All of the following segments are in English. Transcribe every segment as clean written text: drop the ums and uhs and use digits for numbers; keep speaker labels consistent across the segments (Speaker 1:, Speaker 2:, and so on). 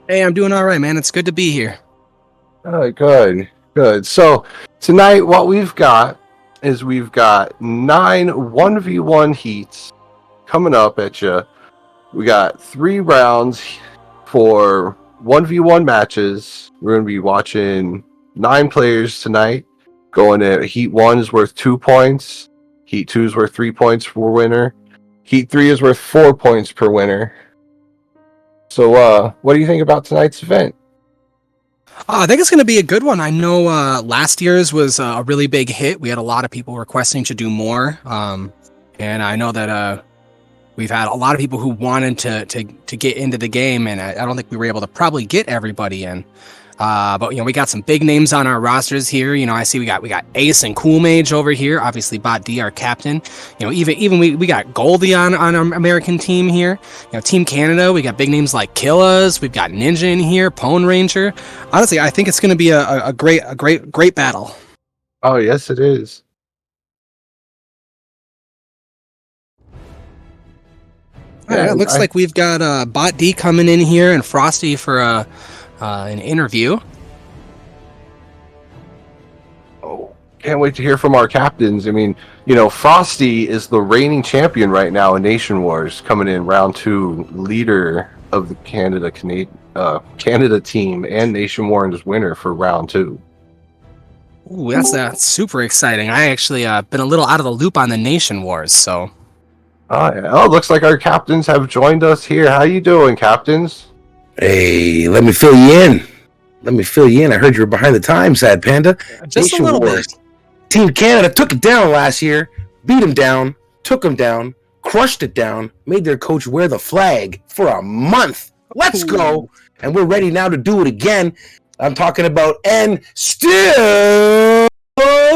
Speaker 1: Hey, I'm doing all right, man. It's good to be here.
Speaker 2: Good, good. So tonight, what we've got is we've got 9 1v1 heats coming up at you. We got 3 rounds for 1v1 matches. We're going to be watching 9 players tonight. Going at Heat 1 is worth 2 points. Heat 2 is worth 3 points per winner. Heat 3 is worth 4 points per winner. So, what do you think about tonight's event?
Speaker 1: I think it's going to be a good one. I know last year's was a really big hit. We had a lot of people requesting to do more. And I know that we've had a lot of people who wanted to get into the game, and I don't think we were able to probably get everybody in. But we got some big names on our rosters here. I see we got Ace and Cool Mage over here. Obviously, Bot D, our captain. Even we got Goldie on our American team here. Team Canada, we got big names like Killas. We've got Ninja in here, Pone Ranger. Honestly, I think it's going to be a great battle.
Speaker 2: Oh, yes, it is.
Speaker 1: All right, it looks like we've got Bot D coming in here and Frosty for an interview.
Speaker 2: Oh, can't wait to hear from our captains. I mean, Frosty is the reigning champion right now in Nation Wars, coming in round 2, leader of the Canada team and Nation Wars winner for round 2.
Speaker 1: Ooh, that's super exciting. I actually been a little out of the loop on the Nation Wars, so.
Speaker 2: Oh, yeah. Oh, looks like our captains have joined us here. How you doing, captains?
Speaker 3: Hey, let me fill you in. I heard you were behind the times, Sad Panda.
Speaker 1: Just Nation a little Wars.
Speaker 3: Bit. Team Canada took it down last year, beat him down, took him down, crushed it down, made their coach wear the flag for a month. Let's go. And we're ready now to do it again. I'm talking about and still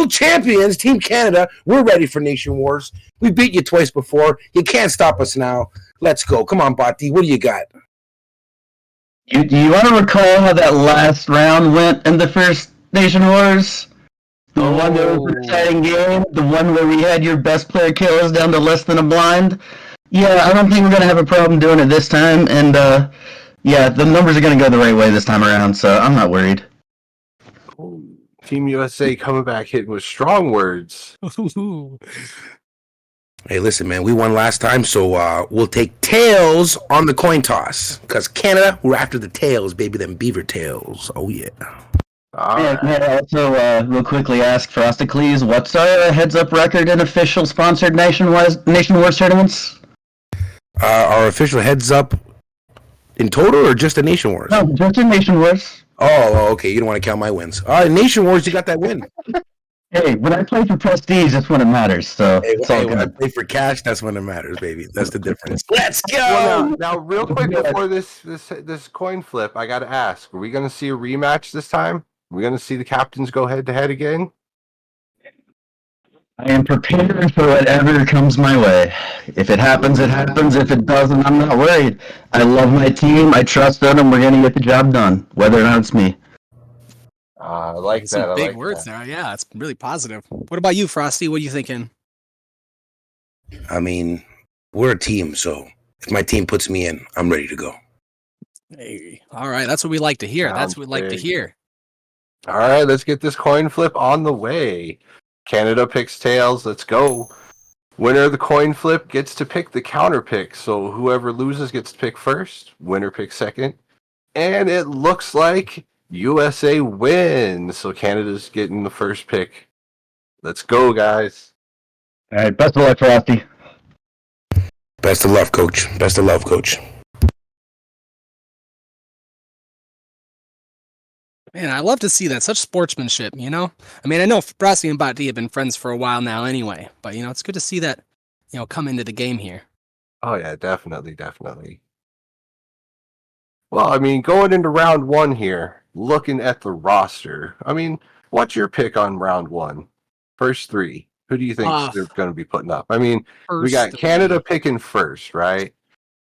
Speaker 3: champions, Team Canada. We're ready for Nation Wars. We beat you twice before. You can't stop us now. Let's go. Come on, Botti. What do you got?
Speaker 4: Do you want to recall how that last round went in the first Nation Wars? The one that was an exciting game? The one where we had your best player kill us down to less than a blind? Yeah, I don't think we're going to have a problem doing it this time. And, yeah, the numbers are going to go the right way this time around, so I'm not worried.
Speaker 2: Team USA coming back hitting with strong words.
Speaker 3: Hey, listen, man, we won last time, so we'll take tails on the coin toss. Because Canada, we're after the tails, baby, them beaver tails. Oh, yeah.
Speaker 4: May I also real quickly ask Frosticles, what's our heads-up record in official sponsored Nation Wars tournaments?
Speaker 3: Our official heads-up in total or just the Nation Wars?
Speaker 4: No, just in Nation Wars.
Speaker 3: Oh, okay. You don't want to count my wins. All right, Nation Wars, you got that win.
Speaker 4: Hey, when I play for prestige, that's when it matters. So
Speaker 3: when I play for cash, that's when it matters, baby. That's the difference. Let's go.
Speaker 2: Well, now, real quick before this coin flip, I got to ask: are we going to see a rematch this time? Are we going to see the captains go head to head again?
Speaker 4: I am prepared for whatever comes my way. If it happens, it happens. If it doesn't, I'm not worried. I love my team. I trust them. We're going to get the job done, whether or not it's me.
Speaker 2: I like that.
Speaker 1: Some big words there. Yeah, it's really positive. What about you, Frosty? What are you thinking?
Speaker 3: I mean, we're a team, so if my team puts me in, I'm ready to go.
Speaker 1: Hey, all right. That's what we like to hear. That's what we like to hear.
Speaker 2: All right, let's get this coin flip on the way. Canada picks tails. Let's go. Winner of the coin flip gets to pick the counter pick. So whoever loses gets to pick first. Winner picks second. And it looks like USA wins. So Canada's getting the first pick. Let's go, guys.
Speaker 4: All right, best of luck, Frosty.
Speaker 3: Best of luck, coach. Best of luck, coach.
Speaker 1: Man, I love to see that. Such sportsmanship, I mean, I know Frosty and Bot D have been friends for a while now anyway, but, it's good to see that, come into the game here.
Speaker 2: Oh, yeah, definitely. Well, I mean, going into round 1 here, looking at the roster, I mean, what's your pick on round 1? First 3. Who do you think they're going to be putting up? I mean, we got Canada picking first, right?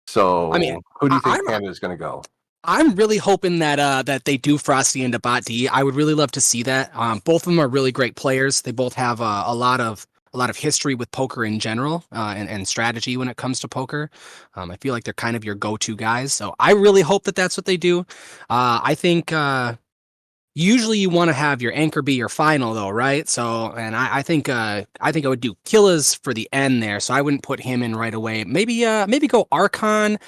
Speaker 2: So, I mean, who do you think Canada's going to go?
Speaker 1: I'm really hoping that that they do Frosty into Bot D. I would really love to see that. Both of them are really great players. They both have a lot of lot of history with poker in general, and strategy when it comes to poker. I feel like they're kind of your go-to guys. So I really hope that that's what they do. I think usually you want to have your anchor be your final though, right? So, and I think I would do Killas for the end there. So I wouldn't put him in right away. Maybe go Archon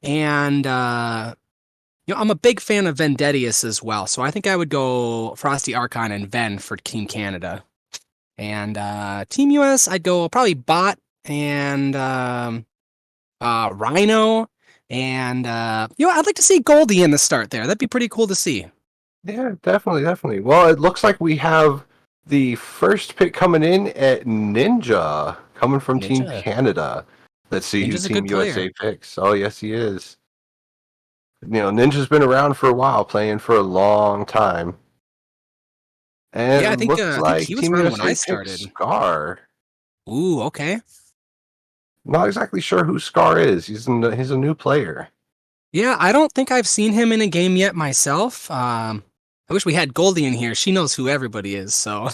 Speaker 1: and I'm a big fan of Vendettius as well. So I think I would go Frosty Archon and Ven for Team Canada. And Team US, I'd go probably Bot and Rhino. And I'd like to see Goldie in the start there. That'd be pretty cool to see.
Speaker 2: Yeah, definitely, definitely. Well, it looks like we have the first pick coming in at Ninja, coming from Team
Speaker 1: Ninja.
Speaker 2: Canada. Let's see
Speaker 1: Ninja's a
Speaker 2: who Team
Speaker 1: good player.
Speaker 2: USA picks. Oh, yes, he is. Ninja's been around for a while, playing for a long time. And
Speaker 1: Yeah,
Speaker 2: it looks
Speaker 1: I think
Speaker 2: like
Speaker 1: he was
Speaker 2: Team
Speaker 1: around when
Speaker 2: USA
Speaker 1: I
Speaker 2: picks
Speaker 1: started.
Speaker 2: Scar.
Speaker 1: Ooh, okay.
Speaker 2: Not exactly sure who Scar is. He's a new player.
Speaker 1: Yeah, I don't think I've seen him in a game yet myself. I wish we had Goldie in here. She knows who everybody is, so.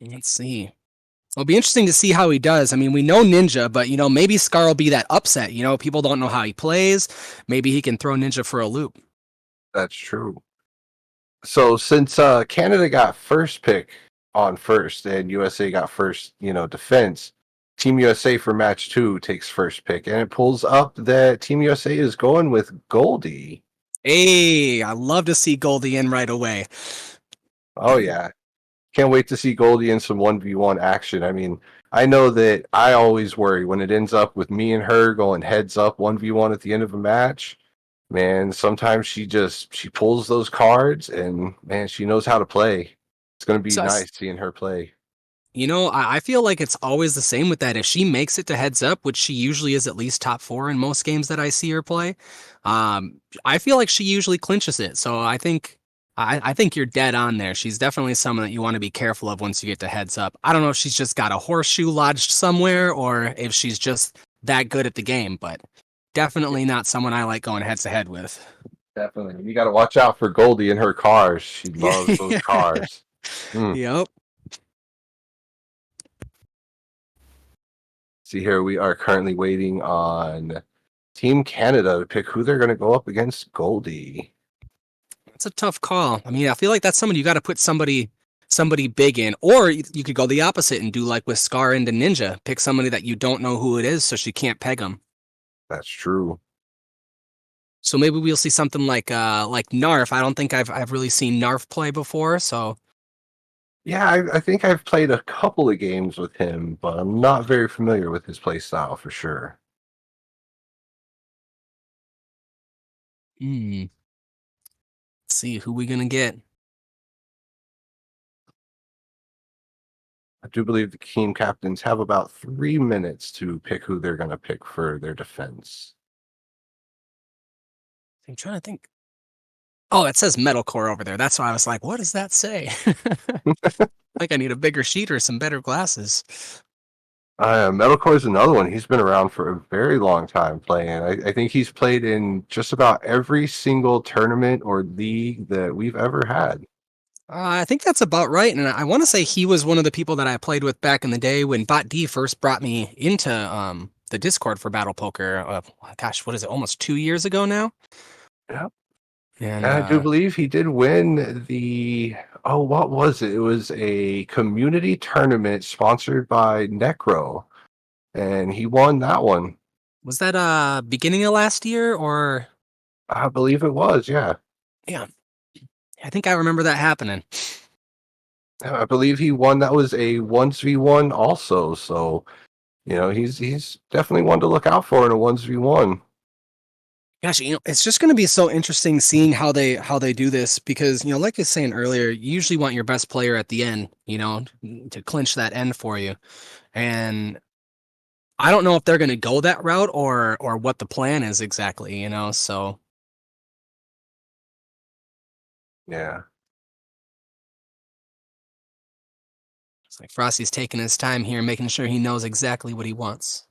Speaker 1: Let's see. It'll be interesting to see how he does. I mean, we know Ninja, but maybe Scar will be that upset. People don't know how he plays. Maybe he can throw Ninja for a loop.
Speaker 2: That's true. So since Canada got first pick on first and USA got first, defense, Team USA for match 2 takes first pick, and it pulls up that Team USA is going with Goldie.
Speaker 1: Hey, I love to see Goldie in right away.
Speaker 2: Oh yeah. Can't wait to see Goldie in some 1v1 action. I mean, I know that I always worry when it ends up with me and her going heads up 1v1 at the end of a match. Man, sometimes she pulls those cards and man, she knows how to play. It's going to be
Speaker 1: So
Speaker 2: nice seeing her play.
Speaker 1: I feel like it's always the same with that. If she makes it to heads up, which she usually is at least top 4 in most games that I see her play, I feel like she usually clinches it. So I think you're dead on there. She's definitely someone that you want to be careful of once you get to heads up. I don't know if she's just got a horseshoe lodged somewhere or if she's just that good at the game, but definitely not someone I like going head to head with.
Speaker 2: Definitely. You got to watch out for Goldie and her cars. She loves those
Speaker 1: Yeah.
Speaker 2: cars.
Speaker 1: Yep.
Speaker 2: See here, we are currently waiting on Team Canada to pick who they're going to go up against Goldie.
Speaker 1: It's a tough call. I mean, I feel like that's someone you got to put somebody big in, or you could go the opposite and do like with Scar into Ninja, pick somebody that you don't know who it is, so she can't peg them.
Speaker 2: That's true.
Speaker 1: So maybe we'll see something like Narf. I don't think I've really seen Narf play before, so
Speaker 2: Yeah, I think I've played a couple of games with him, but I'm not very familiar with his play style for sure.
Speaker 1: let's see who we gonna get.
Speaker 2: I do believe the team captains have about 3 minutes to pick who they're going to pick for their defense.
Speaker 1: I'm trying to think. Oh, it says metalcore over there. That's why I was like, what does that say? Like I need a bigger sheet or some better glasses.
Speaker 2: Metalcore is another one. He's been around for a very long time playing. I think he's played in just about every single tournament or league that we've ever had.
Speaker 1: I think that's about right, and I want to say he was one of the people that I played with back in the day when Bot D first brought me into the Discord for BattlePoker. Gosh, what is it? Almost 2 years ago now.
Speaker 2: Yep.
Speaker 1: And
Speaker 2: And I do believe he did win what was it? It was a community tournament sponsored by Necro, and he won that one.
Speaker 1: was that beginning of last year or?
Speaker 2: I believe it was, yeah.
Speaker 1: Yeah, I think I remember that happening.
Speaker 2: I believe he won. That was a 1v1 also. So, he's definitely one to look out for in a 1v1.
Speaker 1: Gosh, it's just going to be so interesting seeing how they do this because like I was saying earlier, you usually want your best player at the end, to clinch that end for you, and I don't know if they're going to go that route or what the plan is exactly, so.
Speaker 2: Yeah.
Speaker 1: It's like Frosty's taking his time here, making sure he knows exactly what he wants.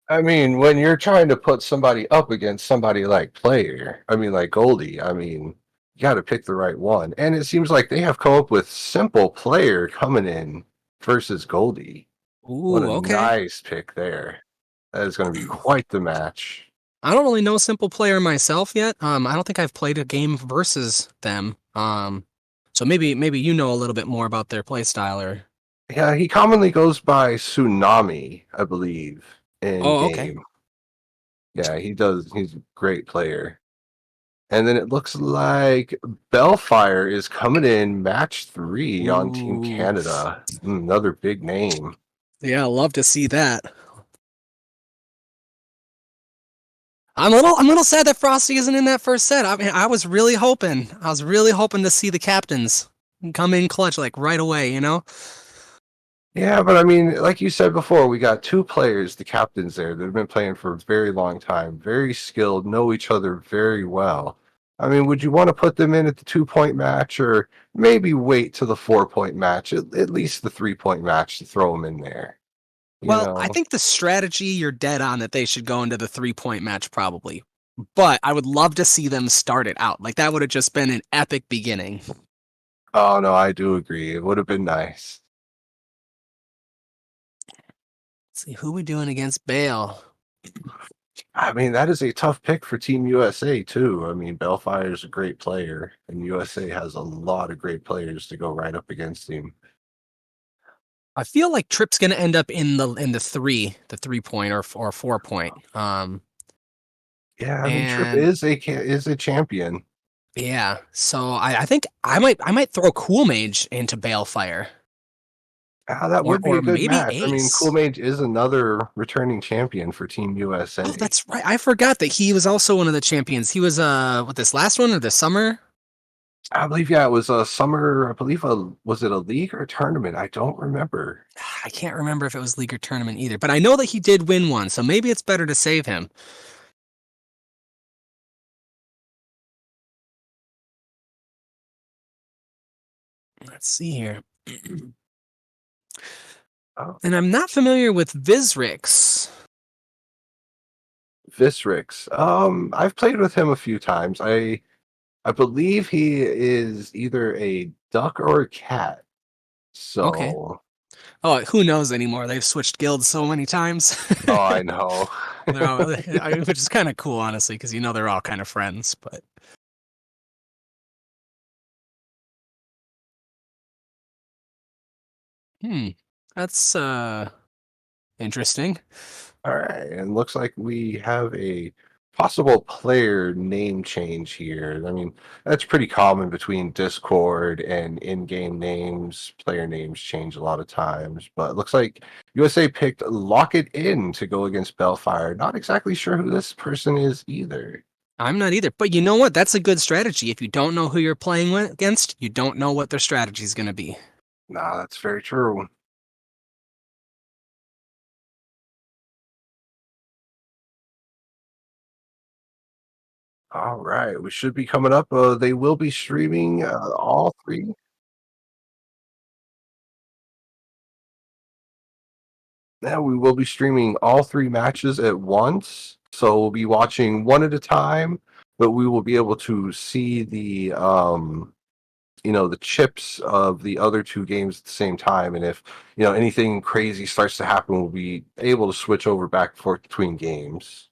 Speaker 2: I mean, when you're trying to put somebody up against somebody like like Goldie, I mean, you got to pick the right one. And it seems like they have come up with Simple Player coming in versus Goldie. What
Speaker 1: Ooh,
Speaker 2: a
Speaker 1: okay.
Speaker 2: nice pick there. That is going to be quite the match.
Speaker 1: I don't really know Simple Player myself yet. I don't think I've played a game versus them. So maybe you know a little bit more about their play style or.
Speaker 2: Yeah, he commonly goes by Tsunami, I believe, in
Speaker 1: Oh, okay.
Speaker 2: game. Yeah, he does. He's a great player. And then it looks like Bellfire is coming in match 3 on Team
Speaker 1: Ooh.
Speaker 2: Canada. Another big name.
Speaker 1: Yeah, I love to see that. I'm a little sad that Frosty isn't in that first set. I mean, I was really hoping to see the captains come in clutch like right away, you know?
Speaker 2: Yeah, but I mean, like you said before, we got two players, the captains there, that have been playing for a very long time, very skilled, know each other very well. I mean, would you want to put them in at the 2 point match or maybe wait to the 4 point match, at least the 3 point match to throw them in there? You
Speaker 1: Well, I
Speaker 2: know?
Speaker 1: think the strategy you're dead on that they should go into the 3 point match probably. But I would love to see them start it out. Like that would have just been an epic beginning.
Speaker 2: Oh, no, I do agree. It would have been nice.
Speaker 1: Let's see who we doing against Bale.
Speaker 2: I mean, that is a tough pick for Team USA, too. I mean, Bellfire is a great player, and USA has a lot of great players to go right up against him.
Speaker 1: I feel like Trip's gonna end up in the 3 point or 4 point.
Speaker 2: Yeah, I mean, Trip
Speaker 1: And
Speaker 2: is a champion.
Speaker 1: yeah, so I think I might throw Cool Mage into Balefire
Speaker 2: That would be
Speaker 1: or
Speaker 2: a good
Speaker 1: maybe
Speaker 2: match. I mean, Cool
Speaker 1: Ace.
Speaker 2: Mage is another returning champion for Team
Speaker 1: Oh,
Speaker 2: USA.
Speaker 1: that's right. I forgot that he was also one of the champions. He was what this last one or this summer?
Speaker 2: I believe, yeah, it was a summer. I believe, was it a league or a tournament? I don't remember.
Speaker 1: I can't remember if it was league or tournament either, but I know that he did win one, so maybe it's better to save him. Let's see here.
Speaker 2: Oh,
Speaker 1: And I'm not familiar with Vizrix.
Speaker 2: Visrix. I've played with him a few times. I believe he is either a duck or a cat.
Speaker 1: Okay.
Speaker 2: So,
Speaker 1: Oh, who knows anymore? They've switched guilds so many times.
Speaker 2: oh, I know.
Speaker 1: They're all, which is kind of cool, honestly, because they're all kind of friends. But hmm, that's interesting.
Speaker 2: All right, and looks like we have a possible player name change here. I mean, that's pretty common between Discord and in-game names. Player names change a lot of times, but it looks like USA picked Lock It In to go against Bellfire. Not exactly sure who this person is either.
Speaker 1: I'm not either. But you know what? That's a good strategy. If you don't know who you're playing against, you don't know what their strategy is going to be.
Speaker 2: Nah, that's very true. All right, we should be coming up. They will be streaming all three. Yeah, we will be streaming all three matches at once. So we'll be watching one at a time, but we will be able to see the chips of the other two games at the same time. And if, anything crazy starts to happen, we'll be able to switch over back and forth between games.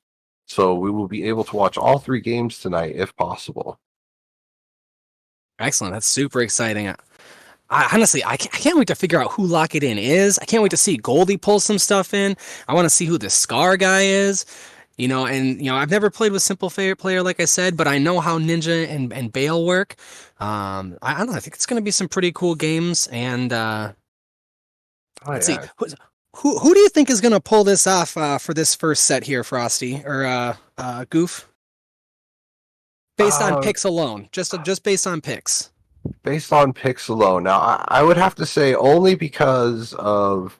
Speaker 2: So we will be able to watch all three games tonight if possible.
Speaker 1: Excellent. That's super exciting. Honestly, I can't wait to figure out who Lock It In is. I can't wait to see Goldie pull some stuff in. I want to see who the Scar guy is. I've never played with Simple Player, like I said, but I know how Ninja and Bale work. I don't know. I think it's going to be some pretty cool games. And
Speaker 2: Oh
Speaker 1: let's see,
Speaker 2: yeah.
Speaker 1: who do you think is going to pull this off for this first set here, Frosty or Goof? Based on
Speaker 2: Uh,
Speaker 1: picks alone, just based on picks.
Speaker 2: Based on picks alone. Now, I would have to say only because of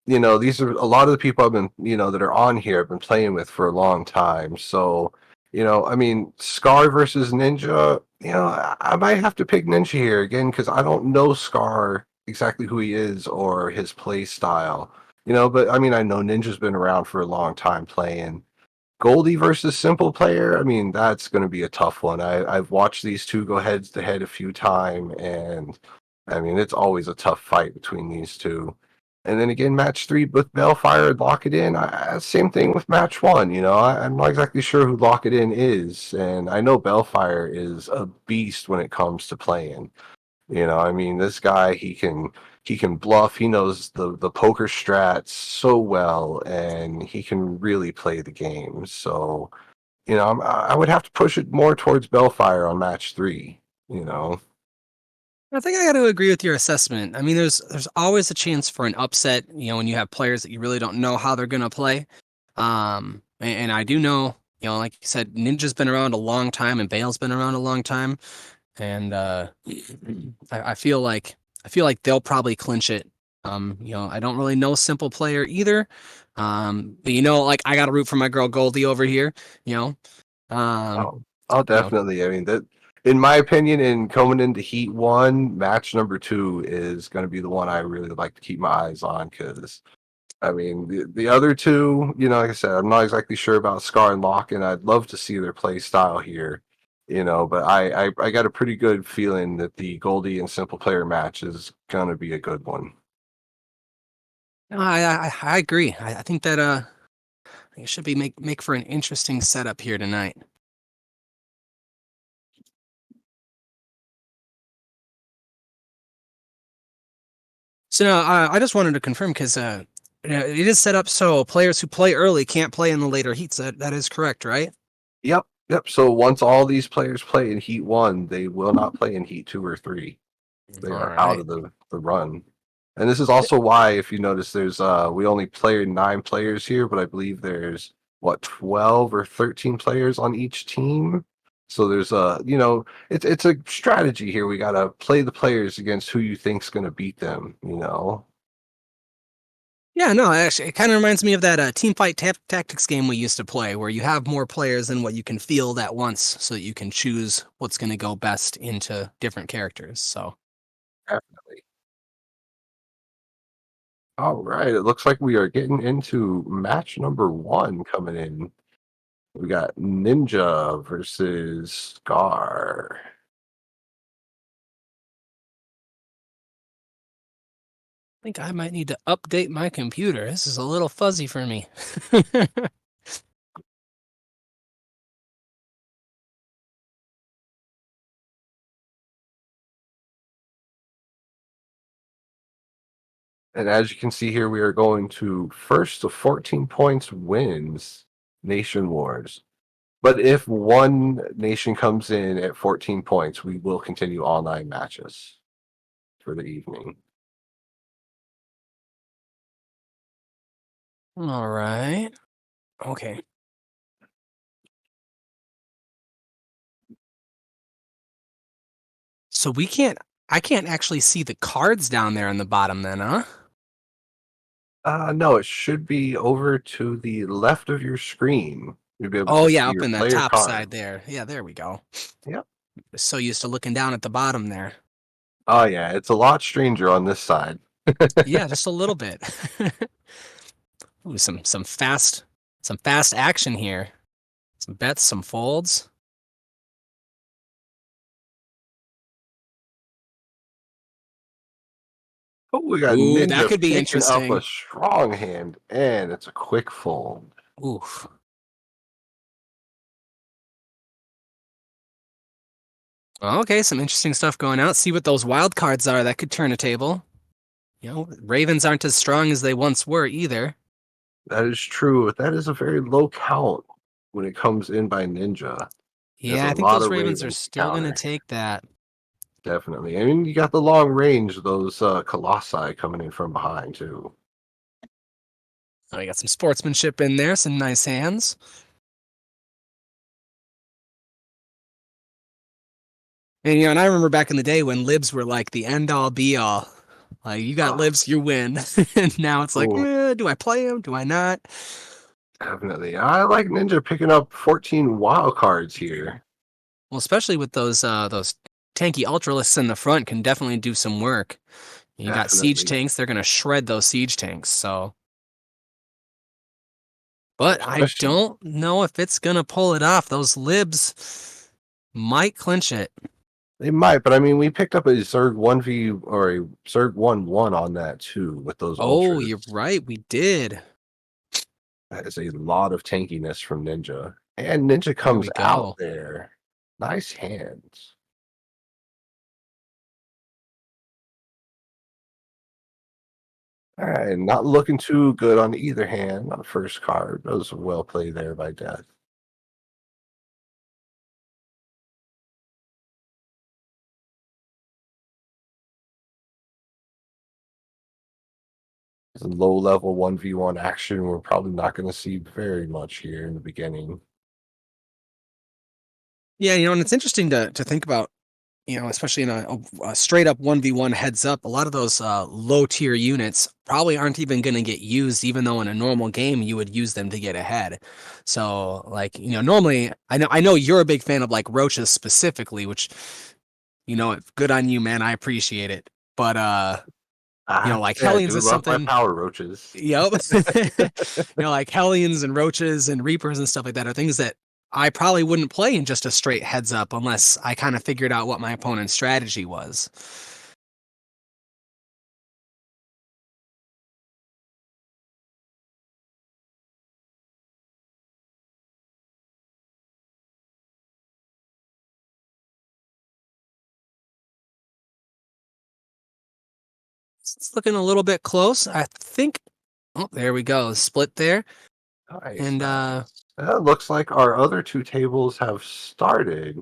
Speaker 2: these are a lot of the people I've been, that are on here, I've been playing with for a long time. So, I mean, Scar versus Ninja, I might have to pick Ninja here again because I don't know Scar exactly who he is or his play style. But I mean, I know Ninja's been around for a long time playing. Goldie versus Simple Player, I mean, that's going to be a tough one. I've watched these two go head to head a few times, and I mean, it's always a tough fight between these two. And then again, match three with Bellfire, Lock It In. Same thing with match one. I'm not exactly sure who Lock It In is, and I know Bellfire is a beast when it comes to playing. I mean, this guy he can bluff. He knows the poker strats so well, and he can really play the game. So, I would have to push it more towards Bellfire on match three.
Speaker 1: I think I got to agree with your assessment. I mean, there's always a chance for an upset, when you have players that you really don't know how they're going to play. And I do know, like you said, Ninja's been around a long time and Bale's been around a long time. And I feel like they'll probably clinch it. I don't really know Simple Player either. But like I got to root for my girl Goldie over here. Um,
Speaker 2: I'll
Speaker 1: you know,
Speaker 2: definitely. I mean, that in my opinion, in coming into Heat one, match number two is going to be the one I really like to keep my eyes on because I mean, the other two, like I said, I'm not exactly sure about Scar and Locke, and I'd love to see their play style here, but I got a pretty good feeling that the Goldie and Simple Player match is gonna be a good one.
Speaker 1: no, I agree. I think that it should be make for an interesting setup here tonight. So now I just wanted to confirm because it is set up so players who play early can't play in the later heats. That is correct, right?
Speaker 2: Yep, yep. So once all these players play in Heat one, they will not play in Heat two or three. They
Speaker 1: All
Speaker 2: are out
Speaker 1: right.
Speaker 2: of the run. And this is also why, if you notice, there's we only play 9 players here, but I believe there's 12 or 13 players on each team. So there's it's a strategy here. We gotta play the players against who you think's gonna beat them.
Speaker 1: Yeah, no, actually, it kind of reminds me of that team fight tactics game we used to play, where you have more players than what you can field at once, so that you can choose what's going to go best into different characters. So,
Speaker 2: Definitely. All right. It looks like we are getting into match number one coming in. We got Ninja versus Scar.
Speaker 1: I think I might need to update my computer. This is a little fuzzy for me.
Speaker 2: And as you can see here, we are going to first to 14 points wins Nation Wars. But if one nation comes in at 14 points, we will continue all 9 matches for the evening.
Speaker 1: All right. Okay. So I can't actually see the cards down there in the bottom then, huh?
Speaker 2: No, it should be over to the left of your screen. You'll be able
Speaker 1: Oh
Speaker 2: to see
Speaker 1: yeah, up
Speaker 2: your
Speaker 1: in the
Speaker 2: player
Speaker 1: top
Speaker 2: card.
Speaker 1: side there. Yeah, there we go.
Speaker 2: Yep.
Speaker 1: So used to looking down at the bottom there.
Speaker 2: Oh yeah, it's a lot stranger on this side.
Speaker 1: Yeah, just a little bit. Ooh, some fast action here. Some bets, some folds.
Speaker 2: Oh, we got
Speaker 1: Ooh, that
Speaker 2: Ninja
Speaker 1: could be
Speaker 2: picking up a
Speaker 1: interesting.
Speaker 2: strong hand, and it's a quick fold.
Speaker 1: Oof. Okay, some interesting stuff going out. See what those wild cards are. That could turn a table. Ravens aren't as strong as they once were either.
Speaker 2: That is true. But that is a very low count when it comes in by Ninja. There's a
Speaker 1: Yeah, I think
Speaker 2: lot
Speaker 1: those
Speaker 2: of
Speaker 1: Ravens are
Speaker 2: Ravens to
Speaker 1: still gonna
Speaker 2: counter.
Speaker 1: take that.
Speaker 2: Definitely. I mean, you got the long range, those Colossi coming in from behind, too.
Speaker 1: Oh, we got some sportsmanship in there, some nice hands. And I remember back in the day when libs were like the end all be all. Like you got
Speaker 2: Ah,
Speaker 1: libs, you win. And now it's like,
Speaker 2: ooh,
Speaker 1: do I play him? Do I not?
Speaker 2: definitely. I like Ninja picking up 14 wild cards here.
Speaker 1: Well, especially with those tanky ultralists in the front can definitely do some work. You got siege
Speaker 2: Definitely.
Speaker 1: tanks, they're gonna shred those siege tanks. So But I
Speaker 2: Question.
Speaker 1: don't know if it's gonna pull it off. Those libs might clinch it.
Speaker 2: They might, but I mean, we picked up a Zerg 1v or a Zerg 1-1 on that too with those
Speaker 1: Oh,
Speaker 2: ultras.
Speaker 1: you're right. We did.
Speaker 2: That is a lot of tankiness from Ninja. And Ninja
Speaker 1: There
Speaker 2: comes
Speaker 1: we
Speaker 2: out
Speaker 1: go.
Speaker 2: there. Nice hands. All right, not looking too good on either hand on the first card. That was a well play there by Death. It's a low level 1v1 action. We're probably not going to see very much here in the beginning.
Speaker 1: Yeah, and it's interesting to think about, especially in a straight up 1v1 heads up, a lot of those low tier units probably aren't even going to get used, even though in a normal game you would use them to get ahead. So, like, normally I know you're a big fan of like roaches specifically, which, good on you, man. I appreciate it. But like
Speaker 2: Yeah, I
Speaker 1: Hellions
Speaker 2: do
Speaker 1: is
Speaker 2: love my
Speaker 1: something.
Speaker 2: power roaches.
Speaker 1: Yep. Like Hellions and Roaches and Reapers and stuff like that are things that I probably wouldn't play in just a straight heads up unless I kind of figured out what my opponent's strategy was. It's looking a little bit close. I think. Oh, there we go. Split there.
Speaker 2: Nice.
Speaker 1: And
Speaker 2: It looks like our other two tables have started.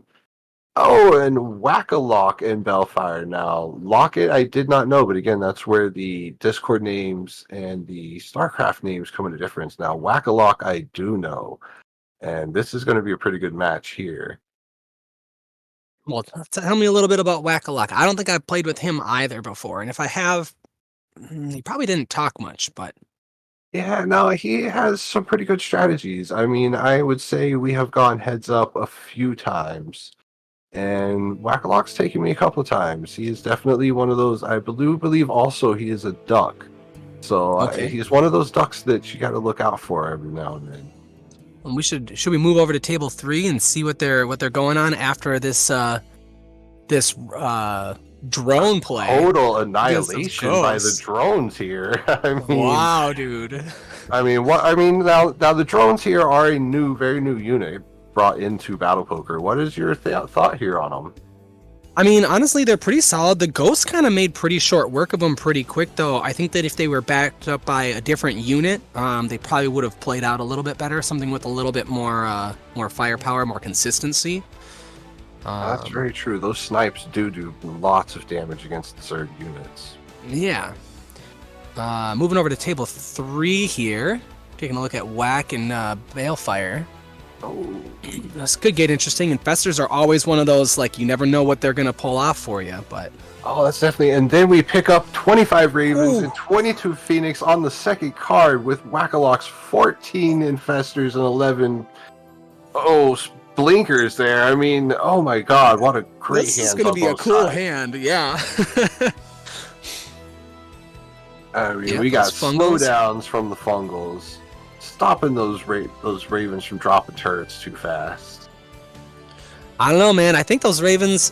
Speaker 2: Oh, and Whack-a-Lock and Bellfire now. Locket, I did not know, but again, that's where the Discord names and the StarCraft names come into difference. Now, Whack-a-Lock, I do know, and this is going to be a pretty good match here.
Speaker 1: well, tell me a little bit about Whack-a-Lock. I don't think I've played with him either before, and if I have, he probably didn't talk much, but
Speaker 2: Yeah, no, he has some pretty good strategies. I mean, I would say we have gone heads up a few times. And Whack-a-Lock's taken me a couple of times. He is definitely one of those. I believe also he is a duck. So
Speaker 1: okay.
Speaker 2: he's one of those ducks that you got to look out for every now and then.
Speaker 1: And we should we move over to table 3 and see what they're going on after this drone play?
Speaker 2: Total annihilation by the
Speaker 1: ghosts.
Speaker 2: drones here. I mean,
Speaker 1: Wow, dude.
Speaker 2: I mean, what? I mean, now the drones here are a very new unit brought into BattlePoker. What is your thought here on them?
Speaker 1: I mean, honestly, they're pretty solid. The ghosts kind of made pretty short work of them pretty quick, though. I think that if they were backed up by a different unit, they probably would have played out a little bit better. Something with a little bit more firepower, more consistency.
Speaker 2: That's very true. Those snipes do lots of damage against the Zerg units.
Speaker 1: Yeah. Moving over to table 3 here. Taking a look at Whack and Balefire.
Speaker 2: Oh,
Speaker 1: This could get interesting. Infestors are always one of those, like, you never know what they're going to pull off for you, but...
Speaker 2: Oh, that's definitely... And then we pick up 25 Ravens
Speaker 1: Ooh.
Speaker 2: and 22 Phoenix on the second card with Whack-a-Lock's 14 Infestors and 11... blinkers there. I mean, oh my god, what a great hand.
Speaker 1: This is going to be a cool hand, yeah.
Speaker 2: I mean,
Speaker 1: Yeah,
Speaker 2: we got
Speaker 1: those fungals.
Speaker 2: slowdowns from the fungals, stopping those Ravens from dropping turrets too fast.
Speaker 1: I don't know, man. I think those Ravens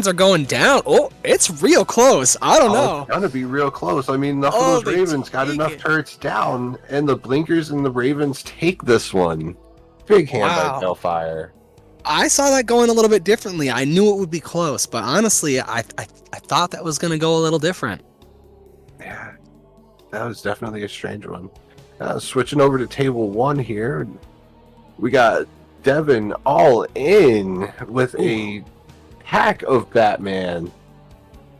Speaker 1: are going down. Oh, it's real close. I don't know.
Speaker 2: It's gonna be real close. I mean, enough
Speaker 1: Oh,
Speaker 2: of those
Speaker 1: they
Speaker 2: Ravens got
Speaker 1: take
Speaker 2: enough
Speaker 1: it.
Speaker 2: turrets down, and the blinkers and the Ravens take this one. Big hand
Speaker 1: Wow.
Speaker 2: by Bellfire.
Speaker 1: I saw that going a little bit differently. I knew it would be close, but honestly, I thought that was going to go a little different.
Speaker 2: Yeah, that was definitely a strange one. Switching over to table 1 here, we got Devin all in with a pack of Batman.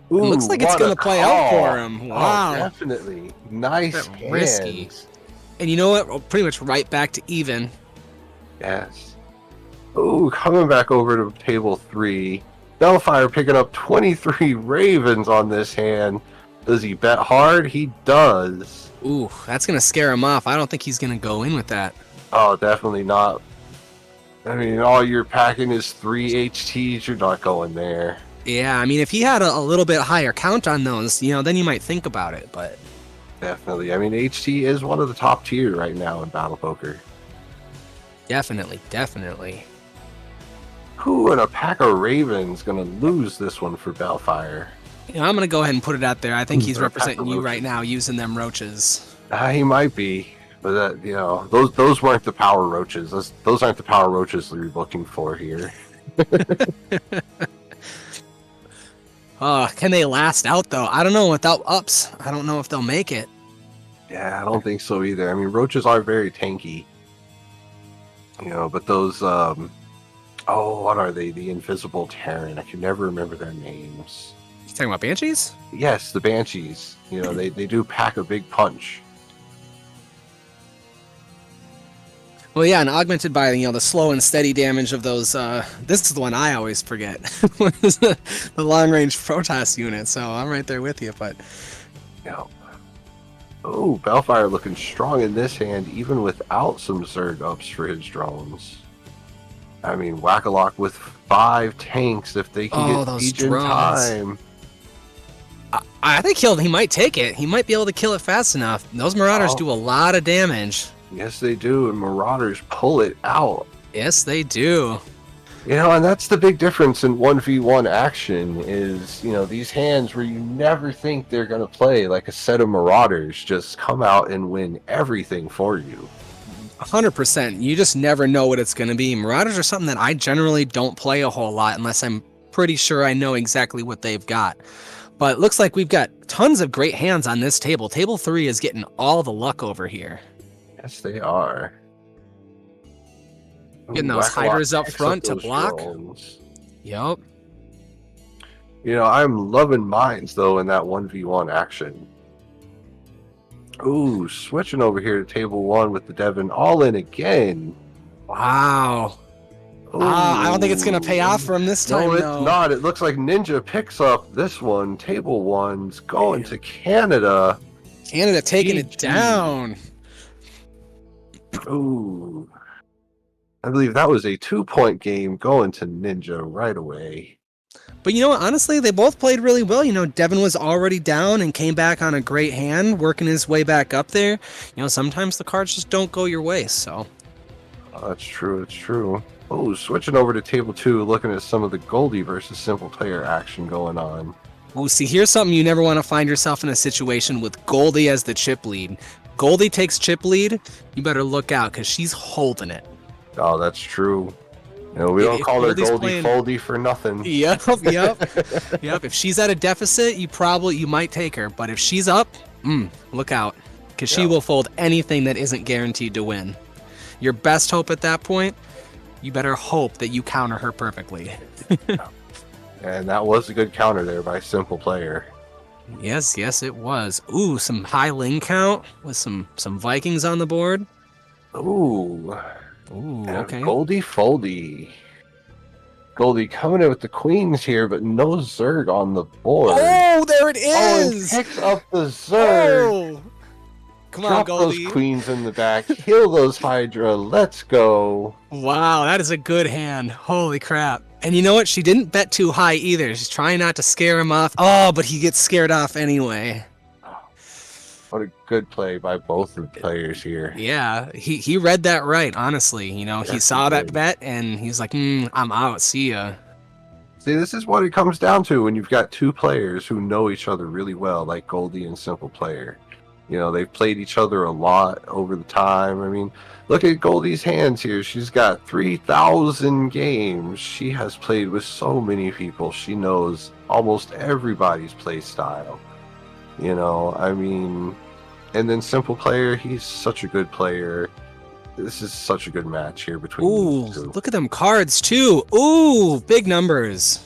Speaker 1: It looks like it's
Speaker 2: what
Speaker 1: going
Speaker 2: a
Speaker 1: to play out
Speaker 2: call.
Speaker 1: for him. Wow.
Speaker 2: Oh, definitely. Nice
Speaker 1: Bit risky.
Speaker 2: hands.
Speaker 1: And you know what? We're pretty much right back to even.
Speaker 2: Yes. Ooh, coming back over to table 3. Bellfire picking up 23 Ravens on this hand. Does he bet hard? He does.
Speaker 1: Ooh, that's going to scare him off. I don't think he's going to go in with that.
Speaker 2: Oh, definitely not. I mean, all you're packing is 3 HTs. You're not going there.
Speaker 1: Yeah, I mean, if he had a little bit higher count on those, then you might think about it, but...
Speaker 2: Definitely. I mean, HT is one of the top tier right now in Battle Poker.
Speaker 1: Definitely.
Speaker 2: Who in a pack of Ravens gonna lose this one for Bellfire?
Speaker 1: You know, I'm gonna go ahead and put it out there. I think he's
Speaker 2: Or a pack
Speaker 1: representing
Speaker 2: of
Speaker 1: you
Speaker 2: roaches.
Speaker 1: right now using them roaches.
Speaker 2: He might be, but that, you know, those weren't the power roaches. Those aren't the power roaches that you're looking for here.
Speaker 1: Can they last out though? I don't know. Without ups, I don't know if they'll make it.
Speaker 2: Yeah, I don't think so either. I mean, roaches are very tanky, you know, but those what are they? The Invisible Terran. I can never remember their names.
Speaker 1: You talking about banshees?
Speaker 2: Yes, the Banshees. You know, they do pack a big punch.
Speaker 1: Well, yeah, and augmented by the slow and steady damage of those. This is the one I always forget. The long range protest unit. So I'm right there with you. But
Speaker 2: Yeah. Oh, Bellfire looking strong in this hand, even without some Zerg ups for his drones. I mean, Whack-a-Lock with 5 tanks if they can get
Speaker 1: those
Speaker 2: siege in
Speaker 1: drones.
Speaker 2: time.
Speaker 1: I think he might take it. He might be able to kill it fast enough. Those Marauders do a lot of damage.
Speaker 2: Yes, they do, and Marauders pull it out.
Speaker 1: Yes, they do.
Speaker 2: You know, and that's the big difference in 1v1 action is, you know, these hands where you never think they're going to play, like a set of Marauders, just come out and win everything for you.
Speaker 1: 100%. You just never know what it's going to be. Marauders are something that I generally don't play a whole lot unless I'm pretty sure I know exactly what they've got. But it looks like we've got tons of great hands on this table. Table 3 is getting all the luck over here.
Speaker 2: Yes, they are.
Speaker 1: Getting those
Speaker 2: Whack-a-Lock
Speaker 1: hydras up
Speaker 2: picks
Speaker 1: front to
Speaker 2: those
Speaker 1: block.
Speaker 2: drones.
Speaker 1: Yep.
Speaker 2: You know, I'm loving mines, though, in that 1v1 action. Ooh, switching over here to table 1 with the Devon all in again.
Speaker 1: Wow. I don't think it's going to pay off for him this time,
Speaker 2: No, it's
Speaker 1: though.
Speaker 2: not. It looks like Ninja picks up this one. Table 1's going to Canada.
Speaker 1: Canada taking it
Speaker 2: GG.
Speaker 1: down.
Speaker 2: Ooh. I believe that was a 2-point game going to Ninja right away.
Speaker 1: But you know what? Honestly, they both played really well. You know, Devin was already down and came back on a great hand, working his way back up there. You know, sometimes the cards just don't go your way, so.
Speaker 2: Oh, that's true. It's true. Oh, switching over to table 2, looking at some of the Goldie versus Simple Player action going on.
Speaker 1: Oh, see, here's something you never want to find yourself in a situation with Goldie as the chip lead. Goldie takes chip lead, you better look out, because she's holding it.
Speaker 2: Oh, that's true. You know, we don't
Speaker 1: If
Speaker 2: call her
Speaker 1: Goldie's
Speaker 2: Goldie
Speaker 1: playing-
Speaker 2: Foldy for nothing.
Speaker 1: Yep. Yep. If she's at a deficit, you might take her. But if she's up, look out. Because she will fold anything that isn't guaranteed to win. Your best hope at that point, you better hope that you counter her perfectly.
Speaker 2: And that was a good counter there by Simple Player.
Speaker 1: Yes, it was. Ooh, some high ling count with some Vikings on the board.
Speaker 2: Ooh.
Speaker 1: Ooh,
Speaker 2: And
Speaker 1: okay.
Speaker 2: Goldie Foldy. Goldie coming in with the queens here, but no Zerg on the board.
Speaker 1: Oh, there it
Speaker 2: Oh, and
Speaker 1: is!
Speaker 2: picks up the Zerg.
Speaker 1: Oh! Come on,
Speaker 2: Drop
Speaker 1: Goldie.
Speaker 2: those queens in the back. Heal those Hydra. Let's go.
Speaker 1: Wow, that is a good hand. Holy crap. And you know what? She didn't bet too high either. She's trying not to scare him off. Oh, but he gets scared off anyway.
Speaker 2: What a good play by both of the players here.
Speaker 1: Yeah, he read that right, honestly. You know, he
Speaker 2: Yes,
Speaker 1: saw
Speaker 2: he
Speaker 1: that
Speaker 2: did.
Speaker 1: bet and he's like, I'm out. See ya.
Speaker 2: See, this is what it comes down to when you've got two players who know each other really well, like Goldie and Simple Player. You know, they've played each other a lot over the time. I mean, look at Goldie's hands here. She's got 3,000 games. She has played with so many people. She knows almost everybody's play style. You know, I mean, and then Simple Player, he's such a good player. This is such a good match here between
Speaker 1: Ooh,
Speaker 2: these two.
Speaker 1: look at them cards too. Ooh, big numbers.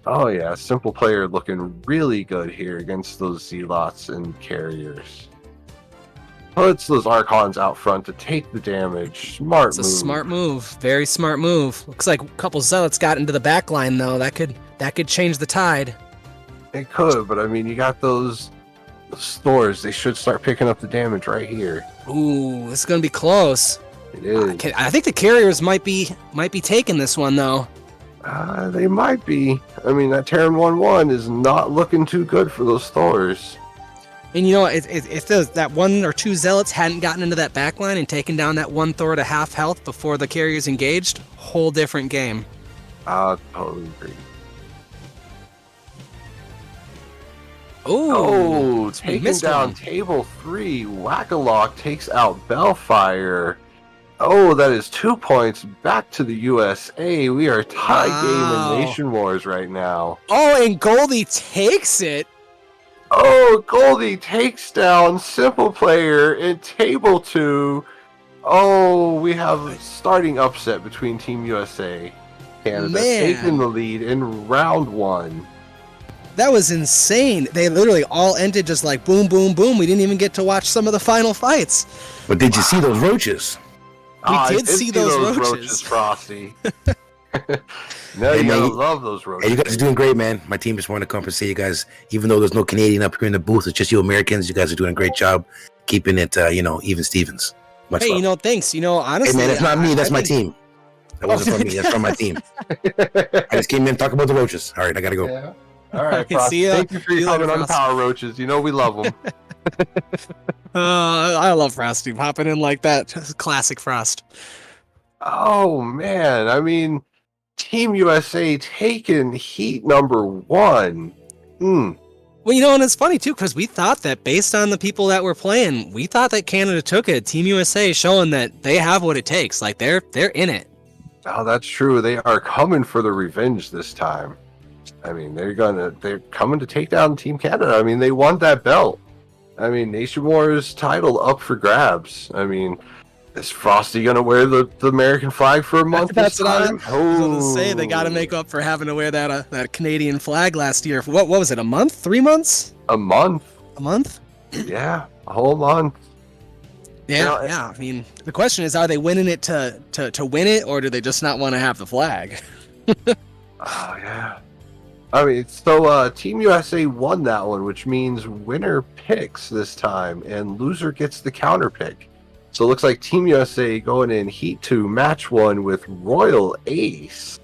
Speaker 2: Oh yeah, Simple Player looking really good here against those Zealots and Carriers. Puts those Archons out front to take the damage. Smart
Speaker 1: It's
Speaker 2: move.
Speaker 1: a smart move. Very smart move. Looks like a couple zealots got into the back line though. That could change the tide.
Speaker 2: It could, but I mean, you got those Thors. They should start picking up the damage right here.
Speaker 1: Ooh, this is gonna be close.
Speaker 2: It is.
Speaker 1: I think the carriers might be taking this one though.
Speaker 2: They might be. I mean, that Terran 1-1 is not looking too good for those Thors.
Speaker 1: And you know, if that one or two zealots hadn't gotten into that backline and taken down that one Thor to half health before the carriers engaged, whole different game.
Speaker 2: Totally agree.
Speaker 1: Oh,
Speaker 2: taking down table 3. Whack-a-Lock takes out Bellfire. Oh, that is 2 points back to the USA. We are tie game in Nation Wars right now.
Speaker 1: Oh, and Goldie takes it.
Speaker 2: Oh, Goldie takes down Simple Player in table 2. Oh, we have starting upset between Team USA. Canada taking the lead in round 1.
Speaker 1: That was insane. They literally all ended just like boom, boom, boom. We didn't even get to watch some of the final fights.
Speaker 3: But did you see those roaches?
Speaker 1: We did see those roaches,
Speaker 2: Frosty. No, you gotta love those roaches.
Speaker 3: Hey, you guys are doing great, man. My team just wanted to compensate you guys. Even though there's no Canadian up here in the booth, it's just you Americans. You guys are doing a great job keeping it, even Stevens.
Speaker 1: Much love. Thanks. Honestly.
Speaker 3: Hey, man, that's not me. That's my team. That wasn't from me. That's from my teim. I just came in and talk about the roaches. All right, I gotta go.
Speaker 2: Yeah. All right, Frosty. Thank you for your comment on the Power Roaches. You know we love them.
Speaker 1: I love Frosty popping in like that. Classic Frost.
Speaker 2: Oh man, I mean, Team USA taking heat number 1.
Speaker 1: Well, and it's funny too because we thought that based on the people that were playing, we thought that Canada took it. Team USA showing that they have what it takes. Like they're in it.
Speaker 2: Oh, that's true. They are coming for the revenge this time. I mean, they're coming to take down Team Canada. I mean, they won that belt. I mean, Nation Wars title up for grabs. I mean, is Frosty gonna wear the American flag for a month?
Speaker 1: That's what I was going to say. They got to make up for having to wear that Canadian flag last year. For what was it? A month? 3 months?
Speaker 2: A month.
Speaker 1: A month?
Speaker 2: Yeah, a whole month.
Speaker 1: Yeah. I mean, the question is, are they winning it to win it, or do they just not want to have the flag?
Speaker 2: Oh yeah. I mean, so Team USA won that one, which means winner picks this time, and loser gets the counter pick. So it looks like Team USA going in Heat 2, Match 1 with Royal Ace.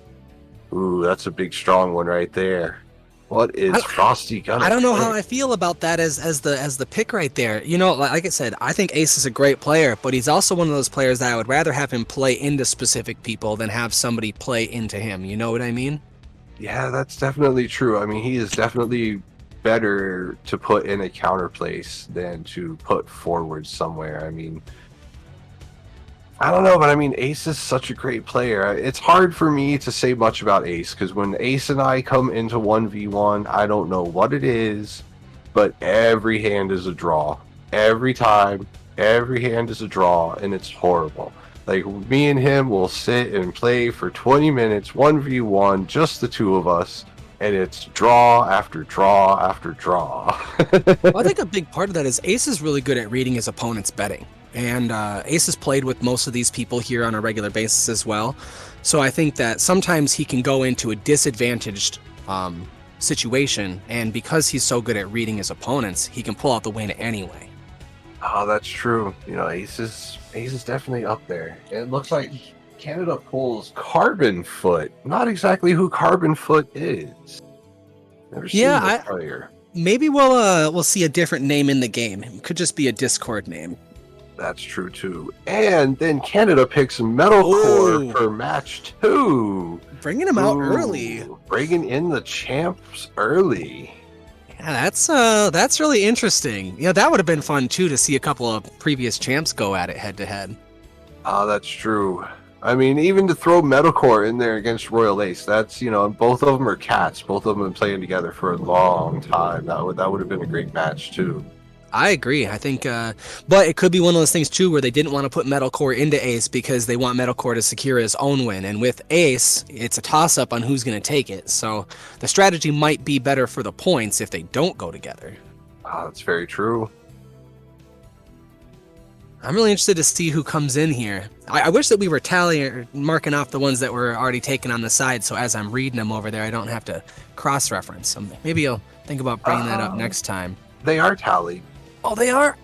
Speaker 2: Ooh, that's a big, strong one right there. What is Frosty gonna?
Speaker 1: I don't know how I feel about that as the pick right there. Like I said, I think Ace is a great player, but he's also one of those players that I would rather have him play into specific people than have somebody play into him. You know what I mean?
Speaker 2: Yeah, that's definitely true. I mean, he is definitely better to put in a counter place than to put forward somewhere. I mean, I don't know, but I mean, Ace is such a great player. It's hard for me to say much about Ace, because when Ace and I come into 1v1, I don't know what it is, but every hand is a draw. Every time, every hand is a draw, and it's horrible. Like, me and him will sit and play for 20 minutes, 1v1, just the two of us, and it's draw after draw after draw.
Speaker 1: Well, I think a big part of that is Ace is really good at reading his opponent's betting. And Ace has played with most of these people here on a regular basis as well. So I think that sometimes he can go into a disadvantaged situation, and because he's so good at reading his opponents, he can pull out the win anyway.
Speaker 2: Oh, that's true. Ace is definitely up there. It looks like Canada pulls Carbon Foot. Not exactly who Carbon Foot is. Never seen this player.
Speaker 1: Maybe we'll see a different name in the game. It could just be a Discord name.
Speaker 2: That's true too. And then Canada picks Metalcore for match 2.
Speaker 1: Bringing him out early.
Speaker 2: Bringing in the champs early.
Speaker 1: Yeah, that's really interesting. Yeah, that would have been fun too to see a couple of previous champs go at it head to head.
Speaker 2: Oh, that's true. I mean, even to throw Metalcore in there against Royal Ace, that's, both of them are cats. Both of them have been playing together for a long time. That would have been a great match too.
Speaker 1: I agree. I think, but it could be one of those things too where they didn't want to put Metalcore into Ace because they want Metalcore to secure his own win. And with Ace, it's a toss-up on who's going to take it. So the strategy might be better for the points if they don't go together.
Speaker 2: Oh, that's very true.
Speaker 1: I'm really interested to see who comes in here. I wish that we were marking off the ones that were already taken on the side, so as I'm reading them over there, I don't have to cross-reference them. Maybe I'll think about bringing that up next time.
Speaker 2: They are tallied.
Speaker 1: Oh, they are?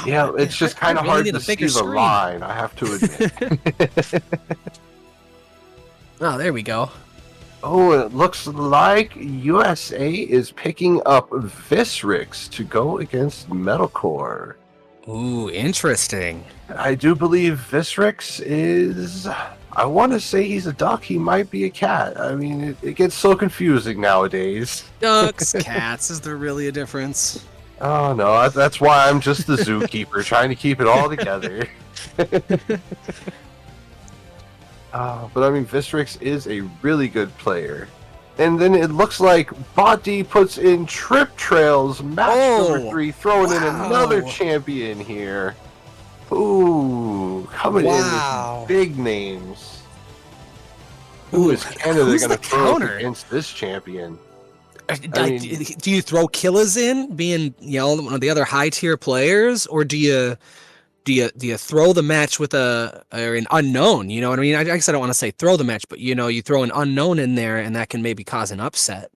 Speaker 2: Yeah, it's just kind of hard to see the line, I have to admit.
Speaker 1: Oh, there we go.
Speaker 2: Oh, it looks like USA is picking up Visrix to go against Metalcore.
Speaker 1: Ooh, interesting.
Speaker 2: I do believe Visrix is. I want to say he's a duck. He might be a cat. I mean, it gets so confusing nowadays.
Speaker 1: Ducks, cats, is there really a difference?
Speaker 2: Oh no, that's why I'm just the zookeeper, trying to keep it all together. But I mean, Visrix is a really good player. And then it looks like Botti puts in Trip Trails, match number 3, throwing in another champion here. Ooh, coming in with big names. Who is Canada going to throw up against this champion?
Speaker 1: Do you throw killers in, being one of the other high tier players, or do you throw the match with an unknown? You know what I mean? I guess I don't want to say throw the match, but you throw an unknown in there, and that can maybe cause an upset.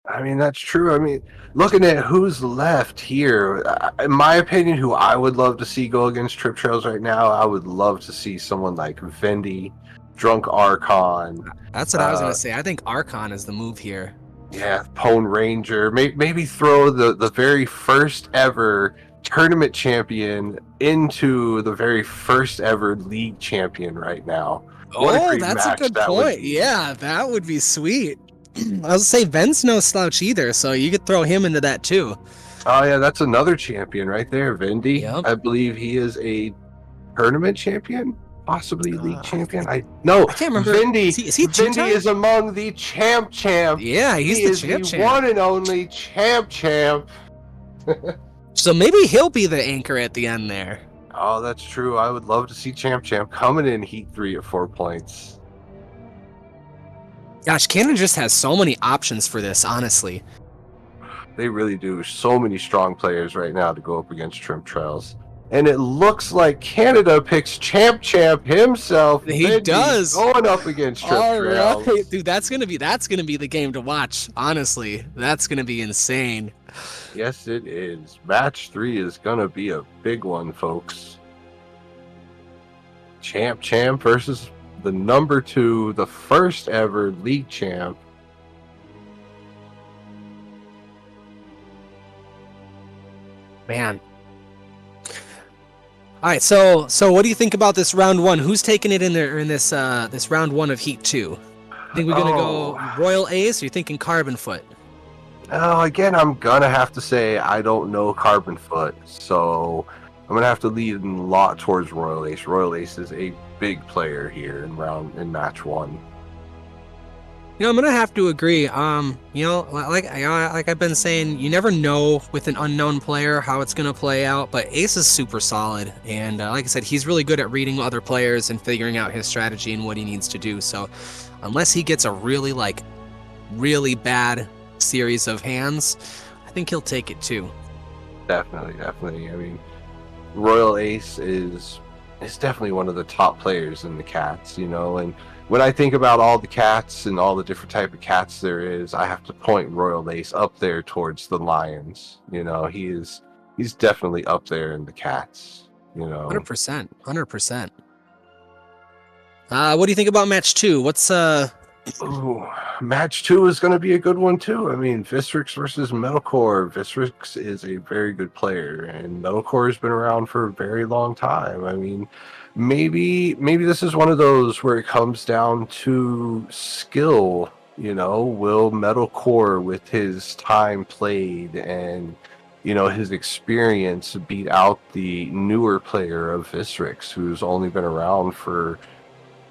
Speaker 2: I mean, that's true. I mean, looking at who's left here, in my opinion, who I would love to see go against Trip Trails right now, I would love to see someone like Vendi, Drunk Archon.
Speaker 1: That's what I was going to say. I think Archon is the move here.
Speaker 2: Yeah, Pone Ranger. Maybe throw the very first ever tournament champion into the very first ever league champion right now.
Speaker 1: Oh, that's a good point. Yeah, that would be sweet. I was say Ven's no slouch either, so you could throw him into that too.
Speaker 2: Oh yeah, that's another champion right there, Vendi.
Speaker 1: Yep.
Speaker 2: I believe he is a tournament champion, possibly league champion. I can't
Speaker 1: remember.
Speaker 2: Vendi.
Speaker 1: Vendi
Speaker 2: is among the champ.
Speaker 1: Yeah, he's the champ.
Speaker 2: One and only champ.
Speaker 1: So maybe he'll be the anchor at the end there.
Speaker 2: Oh, that's true. I would love to see champ coming in Heat 3 at 4 points.
Speaker 1: Gosh, Canada just has so many options for this, honestly.
Speaker 2: They really do. So many strong players right now to go up against Trip Trails. And it looks like Canada picks champ himself.
Speaker 1: He does.
Speaker 2: Going up against Trip Trails.
Speaker 1: Right. Dude, that's gonna be the game to watch. Honestly, that's gonna be insane.
Speaker 2: Yes, it is. Match 3 is gonna be a big one, folks. Champ versus the number 2, the first ever league champ.
Speaker 1: Man. All right, so what do you think about this round 1? Who's taking it in there in this round 1 of Heat 2? Think we're gonna go Royal Ace, or you thinking Carbon Foot?
Speaker 2: Oh, again, I'm gonna have to say I don't know Carbon Foot, so I'm gonna have to lead a lot towards Royal Ace. Royal Ace is a big player here in match 1.
Speaker 1: I'm gonna have to agree. Like I've been saying, you never know with an unknown player how it's gonna play out. But Ace is super solid, and like I said, he's really good at reading other players and figuring out his strategy and what he needs to do. So, unless he gets a really bad series of hands, I think he'll take it too.
Speaker 2: Definitely. I mean, Royal Ace is definitely one of the top players in the cats, and when I think about all the cats and all the different type of cats there is, I have to point Royal Ace up there towards the lions. He's definitely up there in the cats.
Speaker 1: 100%. What do you think about match 2? What's
Speaker 2: match 2 is going to be a good one too. I mean, Visrix versus Metalcore. Visrix is a very good player, and Metalcore has been around for a very long time. I mean, maybe this is one of those where it comes down to skill. Will Metalcore, with his time played and his experience, beat out the newer player of Visrix, who's only been around for,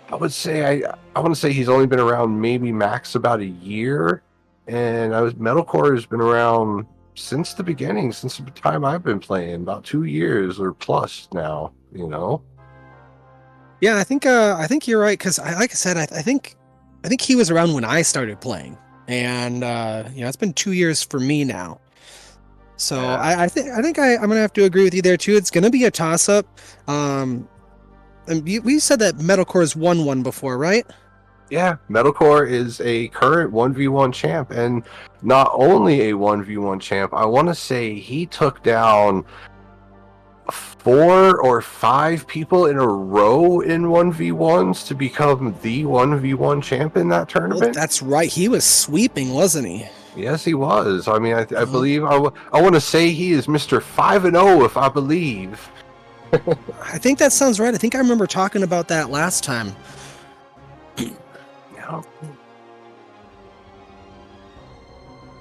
Speaker 2: I want to say he's only been around maybe max about a year, and Metalcore has been around since the beginning, since the time I've been playing, about 2 years or plus now.
Speaker 1: Yeah, I think you're right, because like I said, I think he was around when I started playing, and it's been 2 years for me now. So yeah. I think I'm gonna have to agree with you there too. It's gonna be a toss up. And we said that Metalcore has won one before, right?
Speaker 2: Yeah, Metalcore is a current 1v1 champ, and not only a 1v1 champ, I want to say he took down 4 or 5 people in a row in 1v1s to become the 1v1 champ in that
Speaker 1: Oh,
Speaker 2: tournament.
Speaker 1: that's right. He was sweeping, wasn't he?
Speaker 2: Yes, he was. I mean, I
Speaker 1: Mhm.
Speaker 2: believe I want to say he is Mr. 5-0, if I believe.
Speaker 1: I think that sounds right. I think I remember talking about that last time.
Speaker 2: Yeah.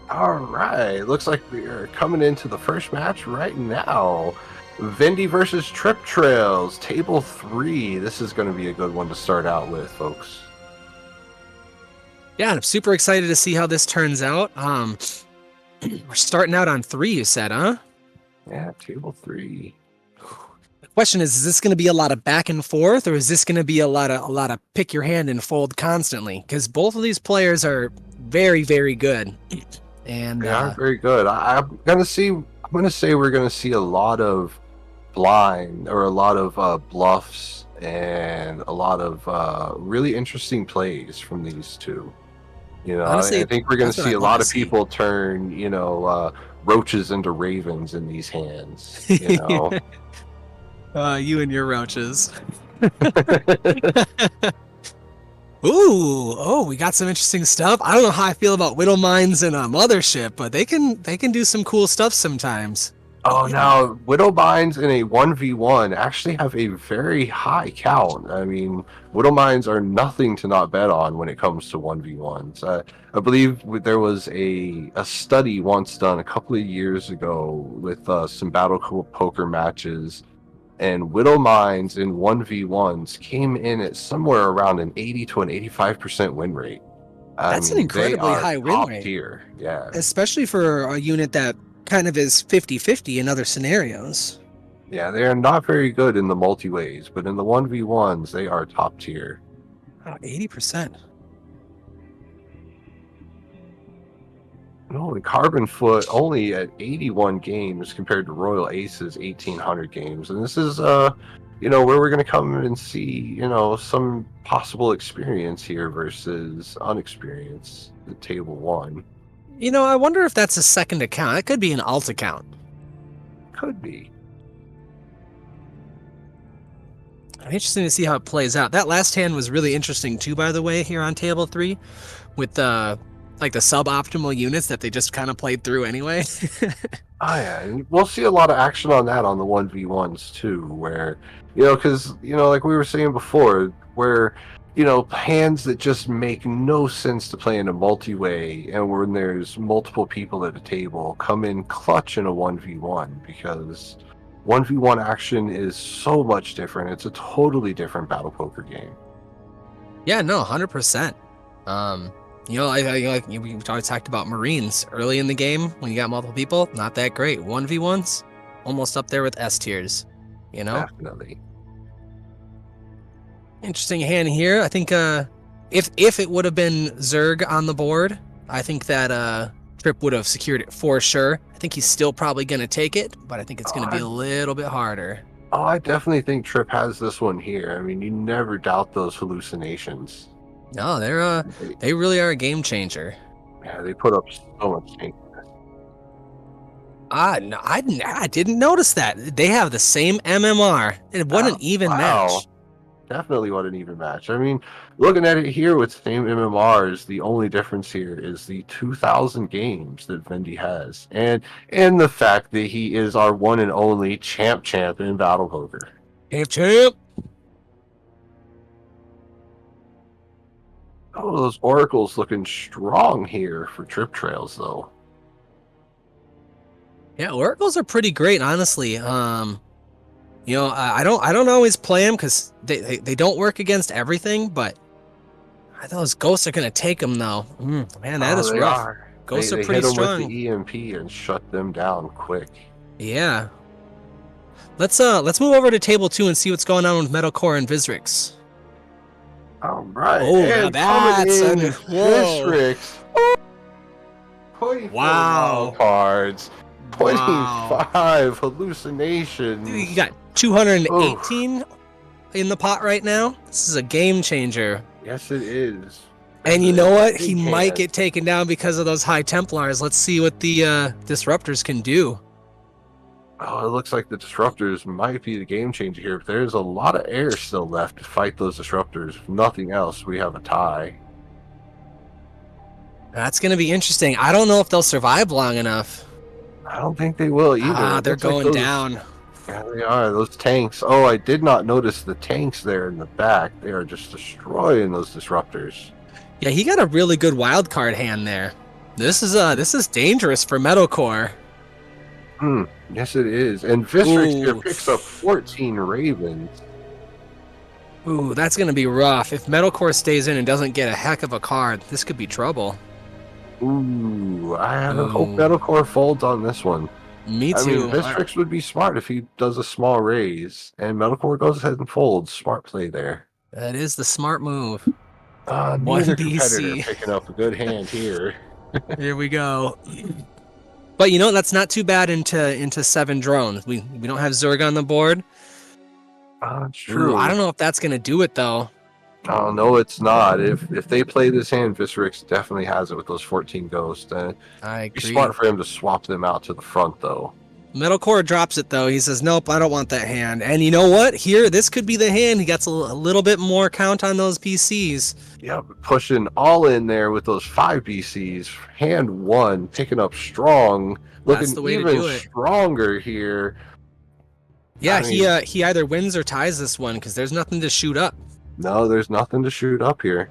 Speaker 2: All right. Looks like we are coming into the first match right now. Vendy versus Trip Trails, table 3. This is going to be a good one to start out with, folks.
Speaker 1: Yeah, I'm super excited to see how this turns out. We're starting out on 3, you said, huh?
Speaker 2: Yeah, table 3.
Speaker 1: The question is this going to be a lot of back and forth, or is this going to be a lot of pick your hand and fold constantly? Because both of these players are very, very good. And
Speaker 2: They are very good. I'm going to say we're going to see a lot of blind or a lot of bluffs and a lot of really interesting plays from these two. You know,
Speaker 1: honestly,
Speaker 2: I think we're going
Speaker 1: that's
Speaker 2: to
Speaker 1: what
Speaker 2: see
Speaker 1: I'd
Speaker 2: a
Speaker 1: love
Speaker 2: lot
Speaker 1: to
Speaker 2: of
Speaker 1: see.
Speaker 2: people turn, roaches into ravens in these hands. You know,
Speaker 1: You and your roaches. Ooh, oh, we got some interesting stuff. I don't know how I feel about Widow Mines and Mothership, but they can do some cool stuff sometimes.
Speaker 2: Oh, now Widowmines in a 1v1 actually have a very high count. I mean, Widowmines are nothing to not bet on when it comes to 1v1s. I believe there was a study once done a couple of years ago with some BattlePoker matches, and Widowmines in 1v1s came in at somewhere around an 80 to an 85% win rate.
Speaker 1: That's an incredibly high win
Speaker 2: top
Speaker 1: rate.
Speaker 2: tier. Yeah.
Speaker 1: Especially for a unit that kind of is 50-50 in other scenarios.
Speaker 2: Yeah, they are not very good in the multi-ways, but in the 1v1s, they are top tier.
Speaker 1: Oh, 80%.
Speaker 2: No, and Carbon Foot only at 81 games compared to Royal Ace's 1,800 games. And this is, where we're going to come and see, some possible experience here versus unexperience at table 1.
Speaker 1: I wonder if that's a second account. It could be an alt account.
Speaker 2: Could be.
Speaker 1: Interesting to see how it plays out. That last hand was really interesting too, by the way, here on table 3, with the suboptimal units that they just kind of played through anyway.
Speaker 2: Oh yeah, and we'll see a lot of action on that on the 1v1s too, where, because, like we were saying before, where, hands that just make no sense to play in a multi-way, and when there's multiple people at a table, come in clutch in a 1v1, because 1v1 action is so much different. It's a totally different battle poker game.
Speaker 1: Yeah, no, 100%. We always talked about Marines early in the game when you got multiple people. Not that great. 1v1s, almost up there with S tiers.
Speaker 2: Definitely.
Speaker 1: Interesting hand here. I think if it would have been Zerg on the board, I think that Trip would have secured it for sure. I think he's still probably going to take it, but I think it's going to be a little bit harder.
Speaker 2: Oh, I definitely think Trip has this one here. I mean, you never doubt those hallucinations.
Speaker 1: No, they really are a game changer.
Speaker 2: Yeah, they put up so much change.
Speaker 1: No, I didn't notice that. They have the same MMR. And what an even match.
Speaker 2: Definitely what an even match. I mean, looking at it here with same MMRs, the only difference here is the 2,000 games that Vendy has, and the fact that he is our one and only champ in Battle Poker.
Speaker 1: Champ.
Speaker 2: Oh, those oracles looking strong here for Trip Trails, though.
Speaker 1: Yeah, oracles are pretty great, honestly. I don't always play them because they don't work against everything, but those ghosts are gonna take them though. Man, that is rough. Ghosts are pretty strong.
Speaker 2: With the EMP and shut them down quick.
Speaker 1: Yeah. Let's move over to table 2 and see what's going on with Metalcore and Visrix.
Speaker 2: All right.
Speaker 1: Oh,
Speaker 2: and
Speaker 1: that's
Speaker 2: Visrix.
Speaker 1: Wow.
Speaker 2: Cards. 25
Speaker 1: Wow.
Speaker 2: hallucinations.
Speaker 1: You got 218 in the pot right now. This is a game changer.
Speaker 2: Yes, it is.
Speaker 1: And you know what? He might get taken down because of those high Templars. Let's see what the Disruptors can do.
Speaker 2: Oh, it looks like the disruptors might be the game changer here, but there's a lot of air still left to fight those disruptors. If nothing else, we have a tie.
Speaker 1: That's going to be interesting. I don't know if they'll survive long enough.
Speaker 2: I don't think they will either.
Speaker 1: Ah,
Speaker 2: It
Speaker 1: they're
Speaker 2: looks like
Speaker 1: going down.
Speaker 2: Yeah, they are. Those tanks. Oh, I did not notice the tanks there in the back. They are just destroying those disruptors.
Speaker 1: Yeah, he got a really good wild card hand there. This is dangerous for Metalcore.
Speaker 2: Yes, it is. And Vistrix here
Speaker 1: Ooh.
Speaker 2: picks up 14 Ravens.
Speaker 1: Ooh, that's going to be rough. If Metalcore stays in and doesn't get a heck of a card, this could be trouble.
Speaker 2: Ooh, I hope
Speaker 1: Ooh.
Speaker 2: Metalcore folds on this one.
Speaker 1: Me
Speaker 2: I
Speaker 1: too.
Speaker 2: mean, Vistrix would be smart if he does a small raise, and Metalcore goes ahead and folds. Smart play there.
Speaker 1: That is the smart move.
Speaker 2: Neither
Speaker 1: BC.
Speaker 2: competitor picking up a good hand here.
Speaker 1: Here we go. But you know, that's not too bad into 7 drones. We don't have Zerg on the board.
Speaker 2: It's true.
Speaker 1: Ooh, I don't know if that's gonna do it though.
Speaker 2: Oh no, it's not. If they play this hand, Viserix definitely has it with those 14 ghosts.
Speaker 1: I
Speaker 2: It'd be
Speaker 1: agree.
Speaker 2: smart for him to swap them out to the front though.
Speaker 1: Metalcore drops it though. He says, "Nope, I don't want that hand." And you know what? Here, this could be the hand. He gets a little bit more count on those PCs.
Speaker 2: Yep, pushing all in there with those 5 BCs. Hand 1, picking up strong,
Speaker 1: That's the
Speaker 2: looking
Speaker 1: way to
Speaker 2: even
Speaker 1: do it.
Speaker 2: stronger here.
Speaker 1: Yeah,
Speaker 2: I mean-
Speaker 1: he either wins or ties this one because there's nothing to shoot up.
Speaker 2: No, there's nothing to shoot up here.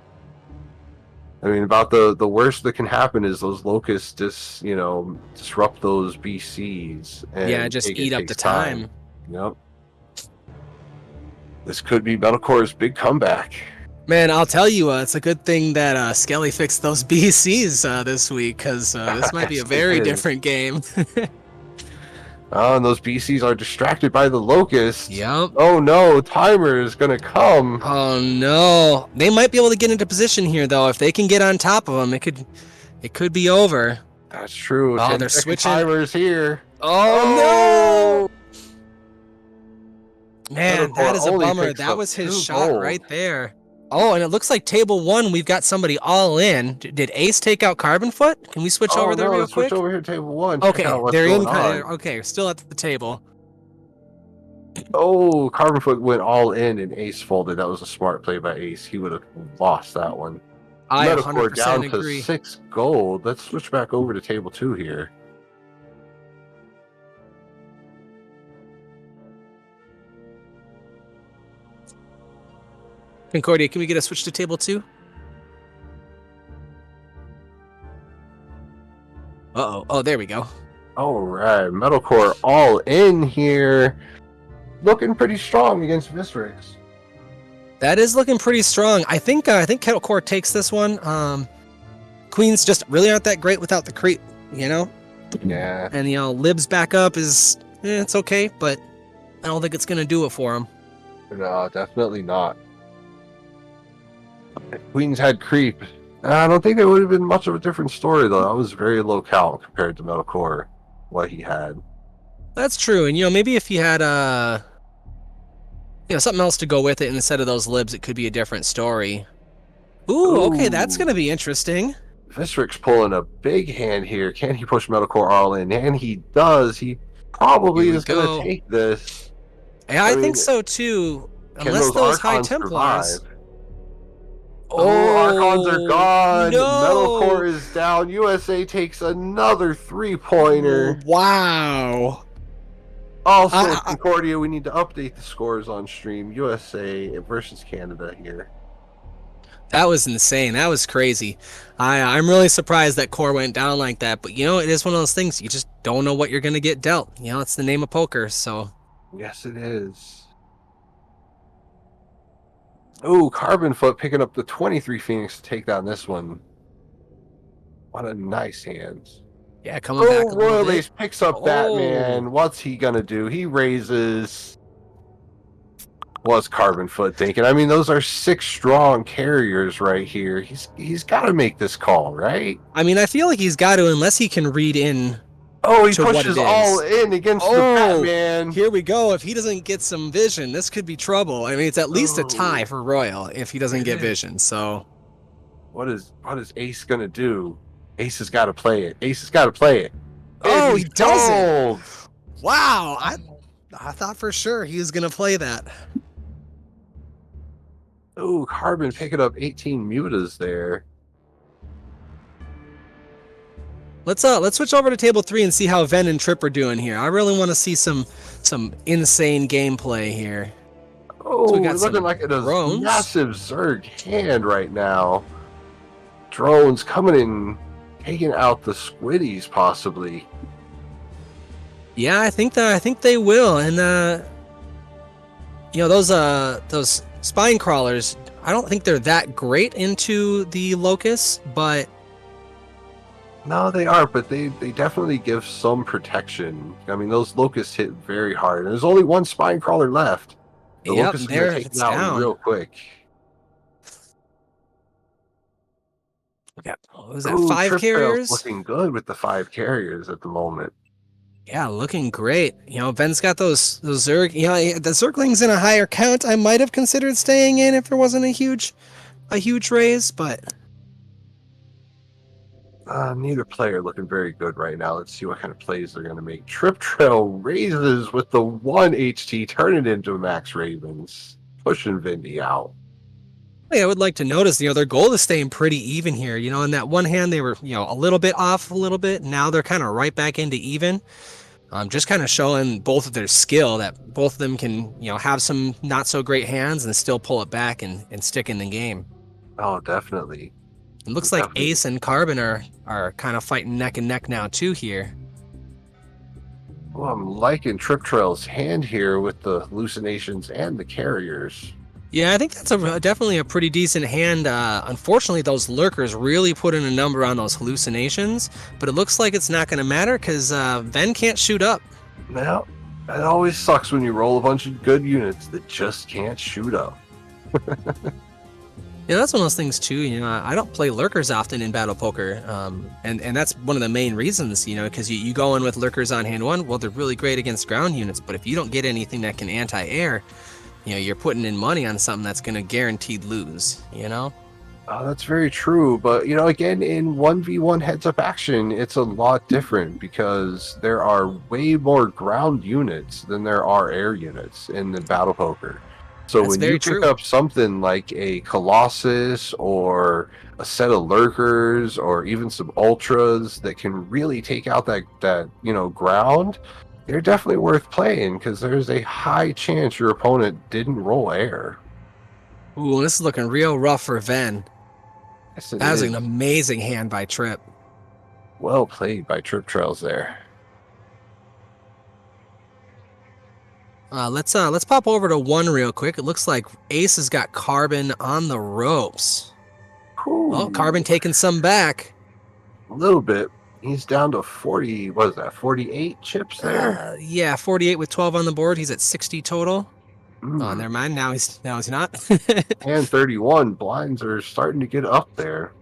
Speaker 2: I mean, about the worst that can happen is those locusts disrupt those BCs. And
Speaker 1: Yeah, just
Speaker 2: it
Speaker 1: eat up
Speaker 2: takes
Speaker 1: the time.
Speaker 2: Yep. This could be Metalcore's big comeback.
Speaker 1: Man, I'll tell you, it's a good thing that Skelly fixed those BCs this week because this might be a
Speaker 2: Yes,
Speaker 1: very
Speaker 2: it is.
Speaker 1: different game.
Speaker 2: And those BCs are distracted by the locusts.
Speaker 1: Yep.
Speaker 2: Oh no, timer is gonna come.
Speaker 1: Oh no, they might be able to get into position here though. If they can get on top of them, it could be over.
Speaker 2: That's true.
Speaker 1: Oh,
Speaker 2: 10
Speaker 1: they're
Speaker 2: second
Speaker 1: switching.
Speaker 2: timers here.
Speaker 1: Oh, no! Man,
Speaker 2: Metalcore
Speaker 1: that is a
Speaker 2: only
Speaker 1: bummer.
Speaker 2: picks
Speaker 1: That
Speaker 2: up
Speaker 1: was his
Speaker 2: 2
Speaker 1: shot
Speaker 2: gold.
Speaker 1: right there. Oh, and it looks like table 1, we've got somebody all in. Did Ace take out Carbon Foot? Can we switch over there
Speaker 2: no,
Speaker 1: real
Speaker 2: let's
Speaker 1: quick?
Speaker 2: switch over here to table 1. Check
Speaker 1: Okay,
Speaker 2: out what's
Speaker 1: they're in.
Speaker 2: going on.
Speaker 1: Okay, still at the table.
Speaker 2: Oh, Carbonfoot went all in and Ace folded. That was a smart play by Ace. He would have lost that one.
Speaker 1: I
Speaker 2: Metalcore
Speaker 1: 100%
Speaker 2: down
Speaker 1: agree.
Speaker 2: to 6 gold. Let's switch back over to table 2 here.
Speaker 1: Concordia, can we get a switch to table 2? Uh-oh. Oh, there we go.
Speaker 2: All right, Metalcore all in here. Looking pretty strong against Vistrix.
Speaker 1: That is looking pretty strong. I think Kettlecore takes this one. Queens just really aren't that great without the creep, you know?
Speaker 2: Yeah.
Speaker 1: And Libs back up is it's okay, but I don't think it's gonna do it for him.
Speaker 2: No, definitely not. If Queens had creep. I don't think it would have been much of a different story though. That was very low count compared to Metalcore, what he had.
Speaker 1: That's true, and maybe if he had something else to go with it instead of those libs, it could be a different story. Ooh, okay, that's gonna be interesting.
Speaker 2: Vistrix pulling a big hand here. Can he push Metalcore all in? And he does. He probably
Speaker 1: Here we
Speaker 2: is going
Speaker 1: go.
Speaker 2: to take this.
Speaker 1: Yeah,
Speaker 2: I
Speaker 1: I
Speaker 2: mean,
Speaker 1: think so too.
Speaker 2: Can
Speaker 1: Unless those High
Speaker 2: Archons
Speaker 1: Templars.
Speaker 2: survive? Oh, Archons are gone.
Speaker 1: No!
Speaker 2: Metalcore is down. USA takes another 3-pointer.
Speaker 1: Wow.
Speaker 2: Also, Concordia, we need to update the scores on stream. USA versus Canada here.
Speaker 1: That was insane. That was crazy. I'm really surprised that core went down like that. But it is one of those things you just don't know what you're gonna get dealt. It's the name of poker. So
Speaker 2: Yes, it is. Oh, Carbonfoot picking up the 23 Phoenix to take down this one. What a nice hand.
Speaker 1: yeah, coming back a little
Speaker 2: Royal
Speaker 1: bit.
Speaker 2: Ace picks up Batman. What's he gonna do? He raises. What's Carbonfoot thinking? I mean, those are 6 strong carriers right here. He's got to make this call, right?
Speaker 1: I mean, I feel like he's got to, unless he can read in.
Speaker 2: Oh, he
Speaker 1: To what
Speaker 2: pushes
Speaker 1: it is.
Speaker 2: all in against the Batman.
Speaker 1: Here we go. If he doesn't get some vision, this could be trouble. I mean, it's at least a
Speaker 2: Ooh.
Speaker 1: tie for Royal if he doesn't get vision. So
Speaker 2: What is Ace gonna do? Ace has got to play it. Ace has got to play it.
Speaker 1: Oh,
Speaker 2: And
Speaker 1: he doesn't.
Speaker 2: folds.
Speaker 1: Wow, I thought for sure he was gonna play that.
Speaker 2: Oh, Carbon picking up 18 mutas there.
Speaker 1: Let's switch over to table 3 and see how Ven and Trip are doing here. I really want to see some insane gameplay here.
Speaker 2: Oh,
Speaker 1: So we got
Speaker 2: looking
Speaker 1: some
Speaker 2: like a
Speaker 1: drones.
Speaker 2: massive Zerg hand right now. Drones coming in, taking out the squiddies possibly.
Speaker 1: Yeah, I think they will, and those spine crawlers. I don't think they're that great into the locusts, but
Speaker 2: No, they aren't, but they definitely give some protection. I mean, those locusts hit very hard, and there's only one spine crawler left. The
Speaker 1: yep,
Speaker 2: locusts are
Speaker 1: there
Speaker 2: gonna take
Speaker 1: it's
Speaker 2: it out
Speaker 1: down.
Speaker 2: real quick.
Speaker 1: Yeah, what was that?
Speaker 2: Ooh,
Speaker 1: 5
Speaker 2: Trip Trail's
Speaker 1: carriers.
Speaker 2: looking good with the 5 carriers at the moment.
Speaker 1: Yeah, looking great. Ben's got those Zerg. The Zergling's in a higher count. I might have considered staying in if there wasn't a huge raise, but
Speaker 2: Neither player looking very good right now. Let's see what kind of plays they're going to make. Trip Trail raises with the 1 HT, turn it into Max Ravens, pushing Vindy out.
Speaker 1: I would like to notice, their goal is staying pretty even here. In that one hand, they were, a little bit off a little bit. Now they're kind of right back into even. Just kind of showing both of their skill that both of them can, have some not so great hands and still pull it back and stick in the game.
Speaker 2: Oh, definitely.
Speaker 1: It looks like Ace and Carbon are kind of fighting neck and neck now too here.
Speaker 2: Well, I'm liking Trip Trail's hand here with the hallucinations and the carriers.
Speaker 1: Yeah, I think that's definitely a pretty decent hand. Unfortunately, those lurkers really put in a number on those hallucinations, but it looks like it's not going to matter because Ven can't shoot up.
Speaker 2: Now, it always sucks when you roll a bunch of good units that just can't shoot up.
Speaker 1: Yeah, that's one of those things too. I don't play lurkers often in BattlePoker, and that's one of the main reasons. Because you go in with lurkers on hand 1, well, they're really great against ground units, but if you don't get anything that can anti-air, you're putting in money on something that's going to guaranteed lose.
Speaker 2: That's very true, but again, in 1v1 heads-up action, it's a lot different because there are way more ground units than there are air units in the BattlePoker. So
Speaker 1: That's
Speaker 2: when
Speaker 1: very
Speaker 2: you pick
Speaker 1: true.
Speaker 2: up something like a Colossus or a set of lurkers or even some ultras that can really take out that ground, they're definitely worth playing because there's a high chance your opponent didn't roll air.
Speaker 1: Ooh, this is looking real rough for Ven.
Speaker 2: Yes,
Speaker 1: That was an amazing hand by Trip.
Speaker 2: Well played by Trip Trails there.
Speaker 1: Let's pop over to 1 real quick. It looks like Ace has got Carbon on the ropes.
Speaker 2: Ooh,
Speaker 1: Oh, Carbon taking some back.
Speaker 2: a little bit. He's down to 40. What is that? 48 chips there.
Speaker 1: Yeah, 48 with 12 on the board. He's at 60 total. Oh, never mind. Now he's not.
Speaker 2: And 31 blinds are starting to get up there.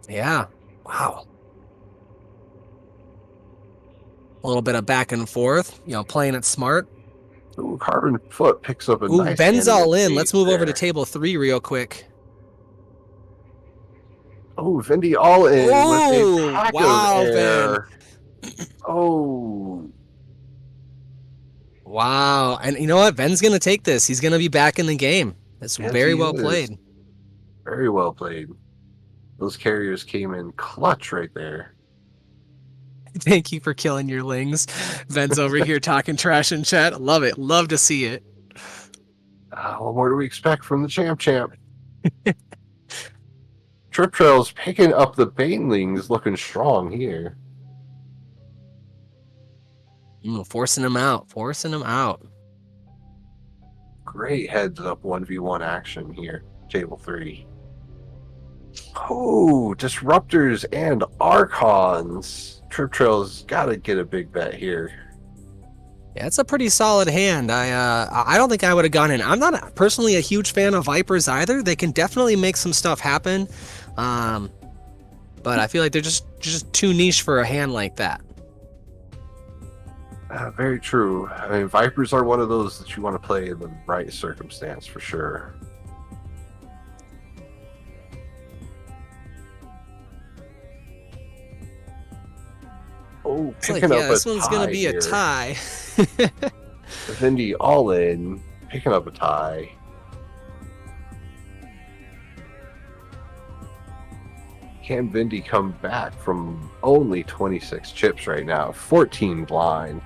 Speaker 1: Yeah. Wow. A little bit of back and forth. Playing it smart.
Speaker 2: Ooh, Carbon Foot picks up a
Speaker 1: Ooh,
Speaker 2: nice.
Speaker 1: Ben's
Speaker 2: hand
Speaker 1: all in.
Speaker 2: eight
Speaker 1: Let's move over to
Speaker 2: there.
Speaker 1: table 3 real quick.
Speaker 2: Oh, Vindy all in with a pack
Speaker 1: wow,
Speaker 2: of air.
Speaker 1: Ben.
Speaker 2: Oh.
Speaker 1: Wow. And you know what? Ben's going to take this. He's going to be back in the game. That's
Speaker 2: Yes,
Speaker 1: very
Speaker 2: he
Speaker 1: well
Speaker 2: is.
Speaker 1: played.
Speaker 2: Very well played. Those carriers came in clutch right there.
Speaker 1: Thank you for killing your lings. Ben's over here talking trash in chat. Love it. Love to see it.
Speaker 2: What more do we expect from the champ? Trip Trail's picking up the Banelings, looking strong here.
Speaker 1: Forcing him out.
Speaker 2: Great heads up 1v1 action here. Table 3. Oh, Disruptors and Archons. Trip Trail's got to get a big bet here.
Speaker 1: Yeah, it's a pretty solid hand. I don't think I would have gone in. I'm not personally a huge fan of Vipers either. They can definitely make some stuff happen. But I feel like they're just too niche for a hand like that.
Speaker 2: Very true. I mean, Vipers are one of those that you want to play in the right circumstance for sure. Oh,
Speaker 1: It's like,
Speaker 2: picking
Speaker 1: yeah,
Speaker 2: up
Speaker 1: this
Speaker 2: a
Speaker 1: one's gonna be
Speaker 2: here.
Speaker 1: a tie.
Speaker 2: Vindy all in, picking up a tie. Can Vindy come back from only 26 chips right now? 14 blind.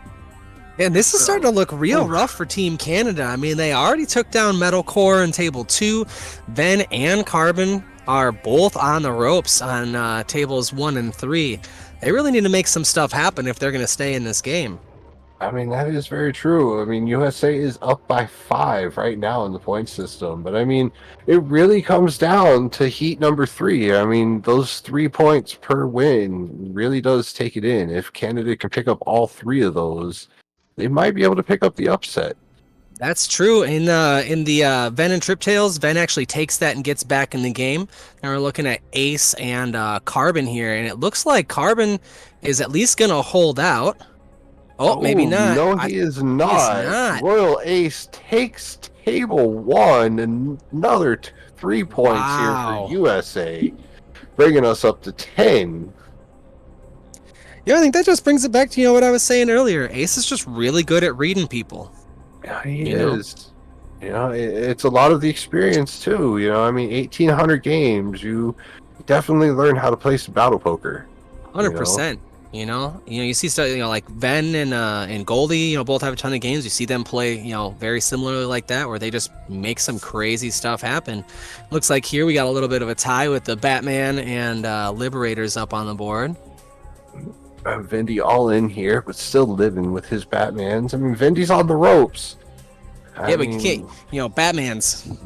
Speaker 1: And this is starting to look real
Speaker 2: Oof.
Speaker 1: rough for Team Canada. I mean, they already took down Metalcore in Table 2. Ben and Carbon are both on the ropes on Tables 1 and 3. They really need to make some stuff happen if they're going to stay in this game.
Speaker 2: I mean, that is very true. I mean, USA is up by 5 right now in the point system. But I mean, it really comes down to heat number 3. I mean, those 3 points per win really does take it in. If Canada can pick up all 3 of those, they might be able to pick up the upset.
Speaker 1: That's true. In the Ven and Triptails, Ven actually takes that and gets back in the game. And we're looking at Ace and Carbon here. And it looks like Carbon is at least going to hold out. Oh, maybe not.
Speaker 2: No, he is not.
Speaker 1: not.
Speaker 2: Royal Ace takes table 1, and another 3 points
Speaker 1: Wow.
Speaker 2: here for USA, bringing us up to 10.
Speaker 1: Yeah, I think that just brings it back to what I was saying earlier. Ace is just really good at reading people.
Speaker 2: Yeah, he
Speaker 1: You know?
Speaker 2: is. It's a lot of the experience too. I mean, 1,800 games. You definitely learn how to play some battle poker.
Speaker 1: 100%. You see stuff, like Ven and Goldie, both have a ton of games. You see them play, very similarly like that, where they just make some crazy stuff happen. Looks like here we got a little bit of a tie with the Batman and Liberators up on the board.
Speaker 2: Vindy all in here, but still living with his Batmans. I mean, Vindy's on the ropes.
Speaker 1: But you can't, Batmans.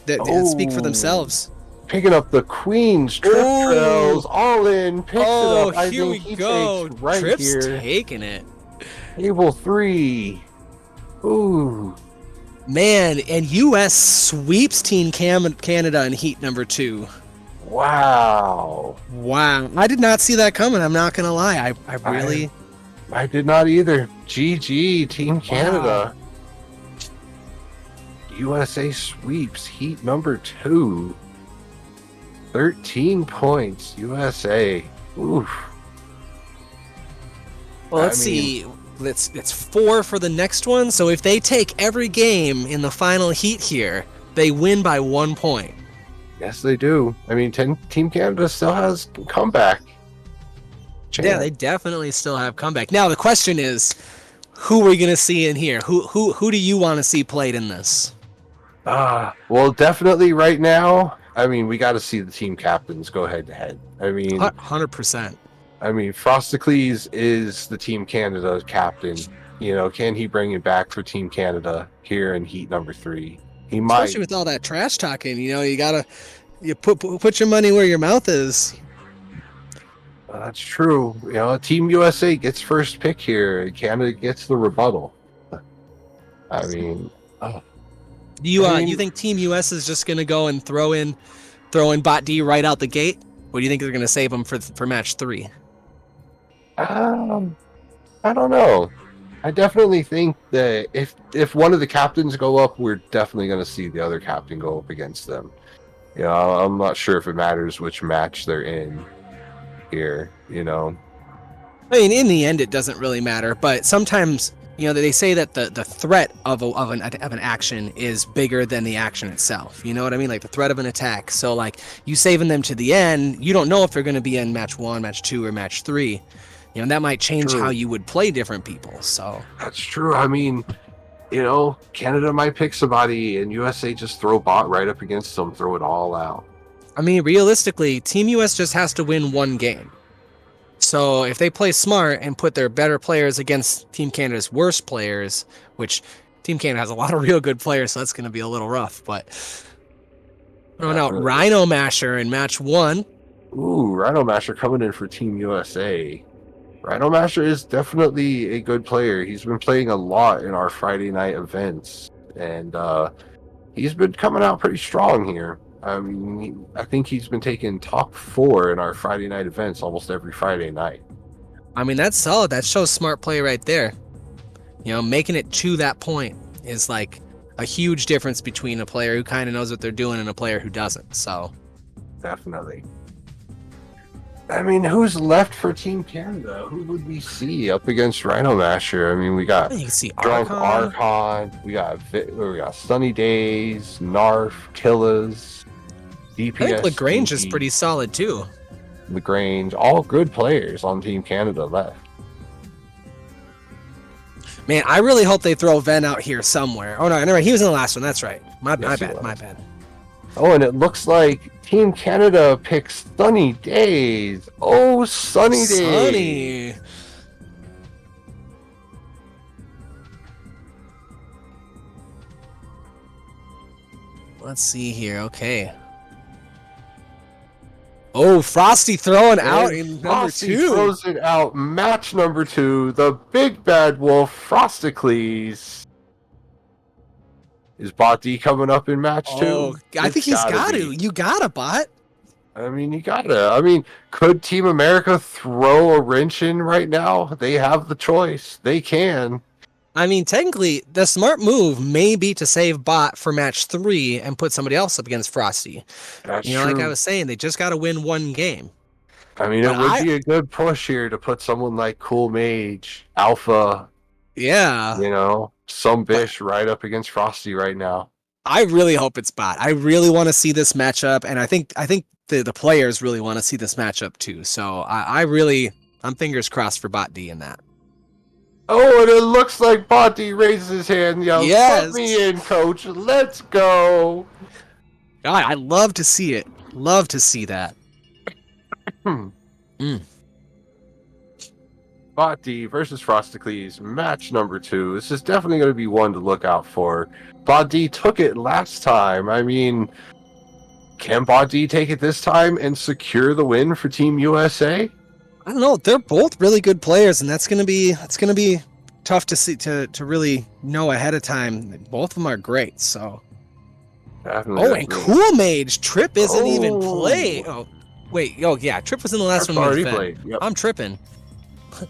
Speaker 1: They speak for themselves.
Speaker 2: Picking up the Queen's Trip Trails, all in, picks it up. I
Speaker 1: here
Speaker 2: think
Speaker 1: we
Speaker 2: he
Speaker 1: go.
Speaker 2: takes right
Speaker 1: Trip's
Speaker 2: here.
Speaker 1: taking it.
Speaker 2: Table 3. Ooh.
Speaker 1: Man, and US sweeps Team Canada in heat number 2.
Speaker 2: Wow.
Speaker 1: Wow. I did not see that coming, I'm not going to lie. I really...
Speaker 2: I did not either. GG, Team Canada. USA sweeps heat number 2. 13 points, USA. Oof.
Speaker 1: Well, let's see. It's 4 for the next one. So if they take every game in the final heat here, they win by 1 point.
Speaker 2: Yes, they do. I mean, Team Canada still has comeback chance.
Speaker 1: Yeah, they definitely still have comeback. Now the question is, who are we going to see in here? Who do you want to see played in this?
Speaker 2: Well, definitely right now. I mean, we got to see the team captains go head to head. I mean,
Speaker 1: 100%.
Speaker 2: I mean, Frosticles is the Team Canada captain. Can he bring it back for Team Canada here in heat number 3? He might.
Speaker 1: Especially with all that trash talking, you gotta put your money where your mouth is.
Speaker 2: That's true. Team USA gets first pick here. Canada gets the rebuttal. I mean,
Speaker 1: You think Team US is just gonna go and throw in Bot D right out the gate? Or do you think they're gonna save them for match 3?
Speaker 2: I don't know. I definitely think that if one of the captains go up, we're definitely going to see the other captain go up against them. I'm not sure if it matters which match they're in here.
Speaker 1: I mean, in the end, it doesn't really matter. But sometimes, they say that the threat of an action is bigger than the action itself. You know what I mean? Like the threat of an attack. So, like, you saving them to the end, you don't know if they're going to be in match 1, match 2, or match 3. That might change how you would play different people. So
Speaker 2: that's true. I mean, Canada might pick somebody, and USA just throw Bot right up against them, throw it all out.
Speaker 1: I mean, realistically, Team US just has to win 1 game. So if they play smart and put their better players against Team Canada's worst players, which Team Canada has a lot of real good players, so that's going to be a little rough. But throwing out Rhino Masher in match 1.
Speaker 2: Ooh, Rhino Masher coming in for Team USA. Rhino Masher is definitely a good player. He's been playing a lot in our Friday night events, and he's been coming out pretty strong here. I mean, I think he's been taking top 4 in our Friday night events almost every Friday night.
Speaker 1: I mean, that's solid. That shows smart play right there. Making it to that point is like a huge difference between a player who kind of knows what they're doing and a player who doesn't. So
Speaker 2: definitely. I mean, who's left for Team Canada? Who would we see up against Rhino Masher? I mean, we got
Speaker 1: You can see
Speaker 2: Drunk
Speaker 1: Archon.
Speaker 2: Archon, we got Sunny Days, Narf, Killers,
Speaker 1: I think
Speaker 2: DPS,
Speaker 1: Lagrange is pretty solid too.
Speaker 2: Lagrange, all good players on Team Canada left.
Speaker 1: Man, I really hope they throw Ven out here somewhere. Oh no, never mind. He was in the last one. That's right. My
Speaker 2: Yes, he
Speaker 1: bad.
Speaker 2: was.
Speaker 1: My bad.
Speaker 2: Oh, and it looks like Team Canada picks Sunny Days. Oh, Sunny Days.
Speaker 1: Sunny. Let's see here. Okay. Oh, Frosty throwing out in number
Speaker 2: Frosty
Speaker 1: 2.
Speaker 2: throws it out. Match number 2. The big bad wolf, Frosticles. Is Bot D coming up in match 2?
Speaker 1: Oh, I think he's got to. You got to, Bot.
Speaker 2: I mean, you gotta. I mean, could Team America throw a wrench in right now? They have the choice. They can.
Speaker 1: I mean, technically, the smart move may be to save Bot for match 3 and put somebody else up against Frosty.
Speaker 2: That's
Speaker 1: true.
Speaker 2: true.
Speaker 1: Like I was saying, they just got to win one game.
Speaker 2: I mean, it would be a good push here to put someone like Cool Mage, Alpha.
Speaker 1: Yeah.
Speaker 2: You know, some bish right up against Frosty right now.
Speaker 1: I really hope it's Bot. I really want to see this matchup, and I think the players really want to see this matchup too. So I'm fingers crossed for Bot D in that.
Speaker 2: Oh, and it looks like Bot D raises his hand and yells,
Speaker 1: Yes.
Speaker 2: "Put me in, coach. Let's go."
Speaker 1: God, I love to see it. Love to see that.
Speaker 2: Bot D versus Frosticles, match number 2. This is definitely going to be one to look out for. Bot D took it last time. I mean, can Bot D take it this time and secure the win for Team USA?
Speaker 1: I don't know. They're both really good players, and that's gonna be tough to see to really know ahead of time. Both of them are great. So.
Speaker 2: Definitely.
Speaker 1: Oh, and Cool Mage Trip isn't even
Speaker 2: Oh.
Speaker 1: played. Oh, wait. Oh, yeah. Trip was in the last
Speaker 2: Trip's
Speaker 1: one.
Speaker 2: already
Speaker 1: With Ven.
Speaker 2: played. Yep.
Speaker 1: I'm tripping.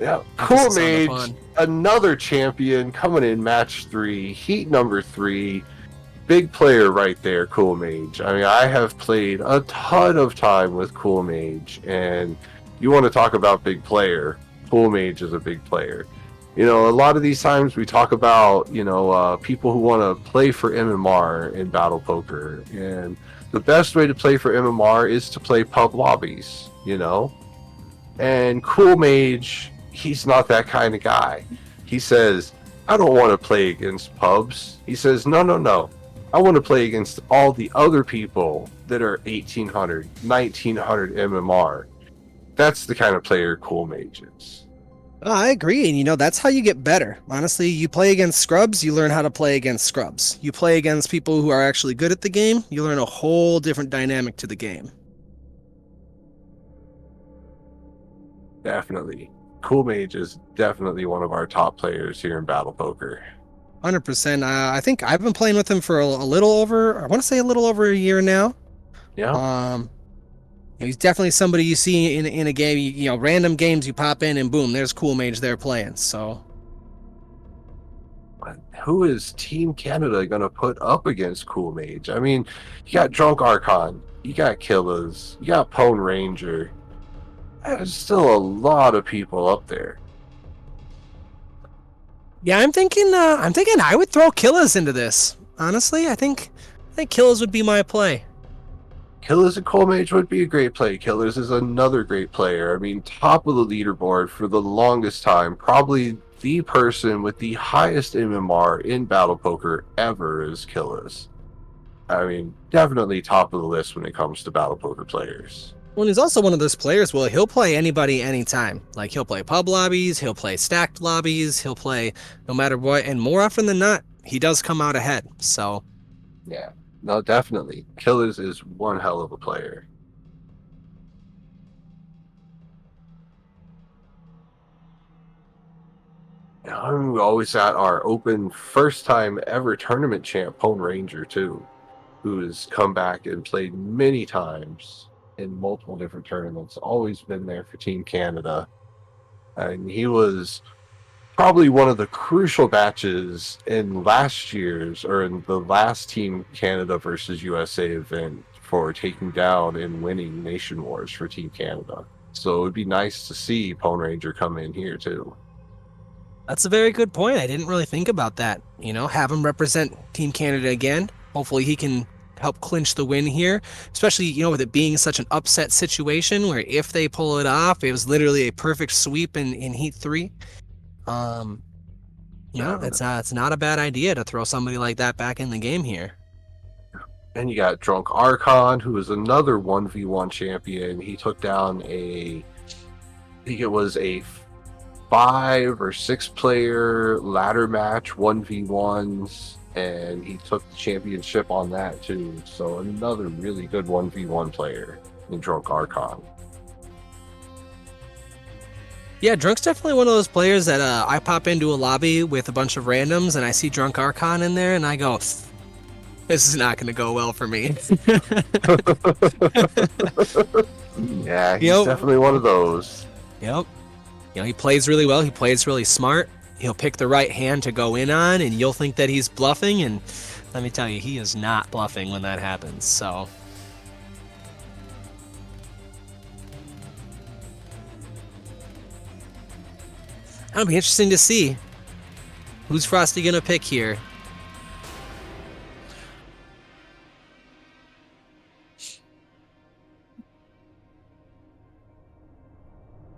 Speaker 2: Yeah.
Speaker 1: Emphasis
Speaker 2: Cool
Speaker 1: on the
Speaker 2: Mage,
Speaker 1: pun.
Speaker 2: another champion coming in match 3, heat number 3. Big player right there, Cool Mage. I mean, I have played a ton of time with Cool Mage, and you want to talk about big player, Cool Mage is a big player. You know, a lot of these times we talk about, people who want to play for MMR in Battle Poker, and the best way to play for MMR is to play pub lobbies, And Cool Mage, he's not that kind of guy. He says, I don't want to play against pubs. He says, no. I want to play against all the other people that are 1800, 1900 MMR. That's the kind of player Cool Mage is.
Speaker 1: Oh, I agree. And, that's how you get better. Honestly, you play against scrubs, you learn how to play against scrubs. You play against people who are actually good at the game, you learn a whole different dynamic to the game.
Speaker 2: Definitely. Cool Mage is definitely one of our top players here in Battle Poker.
Speaker 1: 100%. I think I've been playing with him for a little over a year now.
Speaker 2: Yeah.
Speaker 1: He's definitely somebody you see in a game. Random games you pop in and boom, there's Cool Mage there playing. So,
Speaker 2: who is Team Canada gonna put up against Cool Mage? I mean, you got Drunk Archon, you got Killers, you got Pone Ranger. There's still a lot of people up there.
Speaker 1: Yeah, I'm thinking I would throw Killers into this. Honestly, I think Killers would be my play.
Speaker 2: Killers and Cool Mage would be a great play. Killers is another great player. I mean, top of the leaderboard for the longest time. Probably the person with the highest MMR in Battle Poker ever is Killers. I mean, definitely top of the list when it comes to Battle Poker players.
Speaker 1: Well, he's also one of those players, he'll play anybody anytime. Like, he'll play pub lobbies, he'll play stacked lobbies, he'll play no matter what, and more often than not, he does come out ahead, so...
Speaker 2: Yeah, no, definitely. Killers is one hell of a player. I'm always at our open first-time ever tournament champ, Pone Ranger, too, who has come back and played many times in multiple different tournaments, always been there for Team Canada. And he was probably one of the crucial batches in in the last Team Canada versus USA event for taking down and winning Nation Wars for Team Canada. So it'd be nice to see Pone Ranger come in here too.
Speaker 1: That's a very good point. I didn't really think about that. You know, have him represent Team Canada again. Hopefully he can help clinch the win here, especially, you know, with it being such an upset situation where if they pull it off, it was literally a perfect sweep in Heat 3. You know, it's not a bad idea to throw somebody like that back in the game here.
Speaker 2: And you got Drunk Archon, who is another 1v1 champion. He took down I think it was a 5 or 6 player ladder match 1v1s, and he took the championship on that too. So another really good 1v1 player in Drunk Archon.
Speaker 1: Yeah, Drunk's definitely one of those players that I pop into a lobby with a bunch of randoms and I see Drunk Archon in there and I go, this is not going to go well for me.
Speaker 2: Yeah, he's definitely one of those.
Speaker 1: Yep. You know, he plays really well. He plays really smart. He'll pick the right hand to go in on, and you'll think that he's bluffing. And let me tell you, he is not bluffing when that happens. So that'll be interesting to see. Who's Frosty going to pick here?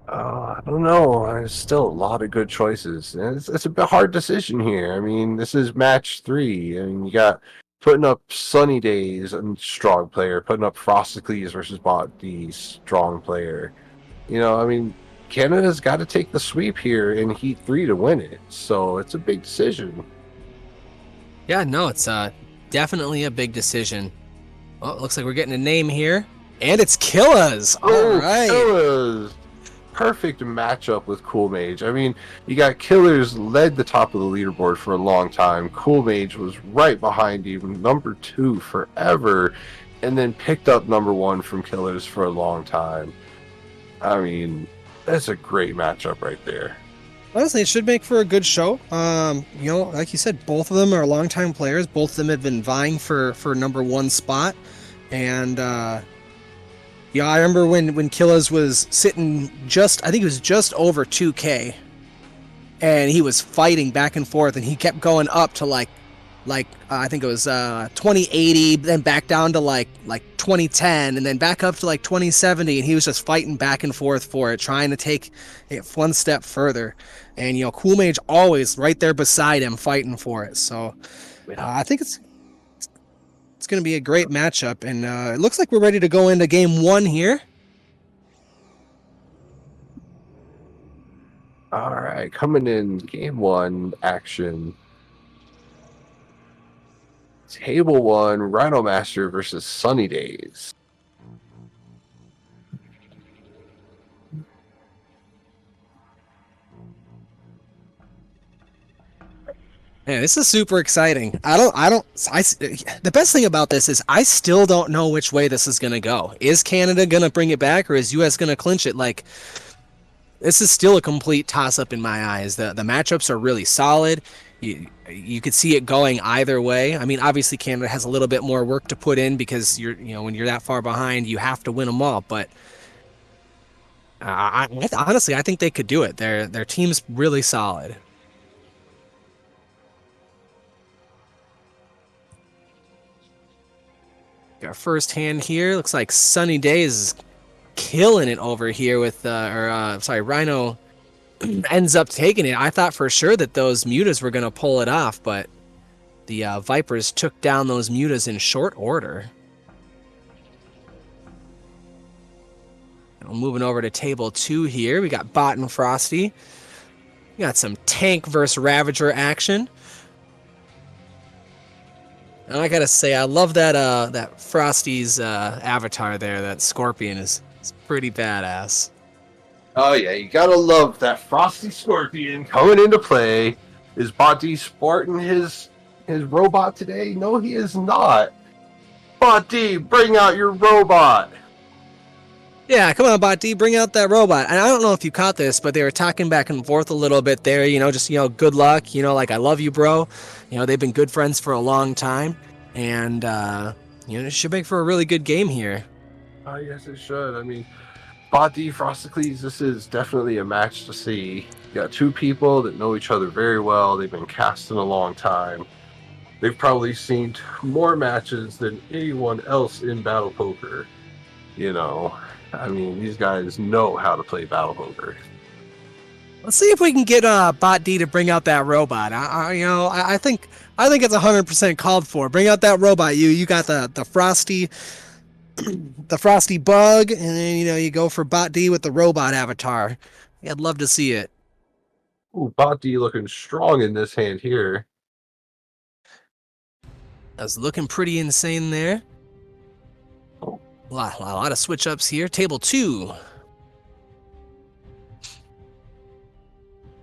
Speaker 2: I don't know. There's still a lot of good choices. And it's a bit hard decision here. I mean, this is match 3, and you got putting up Sunny Days and strong player, putting up Frosticles versus Bot D strong player. You know, I mean, Canada's got to take the sweep here in Heat 3 to win it. So it's a big decision.
Speaker 1: Yeah, no, it's definitely a big decision. Well, it looks like we're getting a name here, and it's Killas. All right.
Speaker 2: Killas. Perfect matchup with Cool Mage. I mean, you got Killers led the top of the leaderboard for a long time. Cool Mage was right behind him, number 2 forever, and then picked up number 1 from Killers for a long time. I mean, that's a great matchup right there.
Speaker 1: Honestly, it should make for a good show. You know, like you said, both of them are longtime players. Both of them have been vying for number 1 spot, and yeah, I remember when Killas was sitting I think it was just over 2K, and he was fighting back and forth, and he kept going up to like I think it was 2080, then back down to like 2010, and then back up to like 2070, and he was just fighting back and forth for it, trying to take it one step further. And you know, Cool Mage always right there beside him, fighting for it. So I think it's going to be a great matchup, and it looks like we're ready to go into game 1 here.
Speaker 2: All right, coming in game 1 action. Table 1, Rhino Master versus Sunny Days.
Speaker 1: Man, this is super exciting. The best thing about this is I still don't know which way this is going to go. Is Canada going to bring it back, or is US going to clinch it? Like, this is still a complete toss-up in my eyes. The matchups are really solid. You could see it going either way. I mean, obviously Canada has a little bit more work to put in because when you're that far behind, you have to win them all. But honestly, I think they could do it. Their team's really solid. Our first hand here looks like Sunny Days is killing it over here with Rhino ends up taking it. I thought for sure that those mutas were going to pull it off, but the Vipers took down those mutas in short order. Moving over to table 2 here, we got Bot and Frosty. We got some tank versus Ravager action. And I gotta say, I love that Frosty's avatar there. That Scorpion is pretty badass.
Speaker 2: Oh yeah, you gotta love that Frosty Scorpion coming into play. Is Botti sporting his robot today? No, he is not. Botti, bring out your robot.
Speaker 1: Yeah, come on, Bot D, bring out that robot. And I don't know if you caught this, but they were talking back and forth a little bit there, good luck, like, I love you, bro. They've been good friends for a long time, and, it should make for a really good game here.
Speaker 2: Yes, it should. I mean, Body Frosticles, this is definitely a match to see. You got two people that know each other very well. They've been casting a long time. They've probably seen more matches than anyone else in Battle Poker. You know, I mean, these guys know how to play Battle Poker.
Speaker 1: Let's see if we can get Bot D to bring out that robot. I think it's 100% called for. Bring out that robot. You got the frosty. The frosty bug, and then you go for Bot D with the robot avatar. Yeah, I'd love to see it.
Speaker 2: Ooh, Body looking strong in this hand here.
Speaker 1: That's looking pretty insane there.
Speaker 2: Oh.
Speaker 1: A lot of switch ups here. Table 2.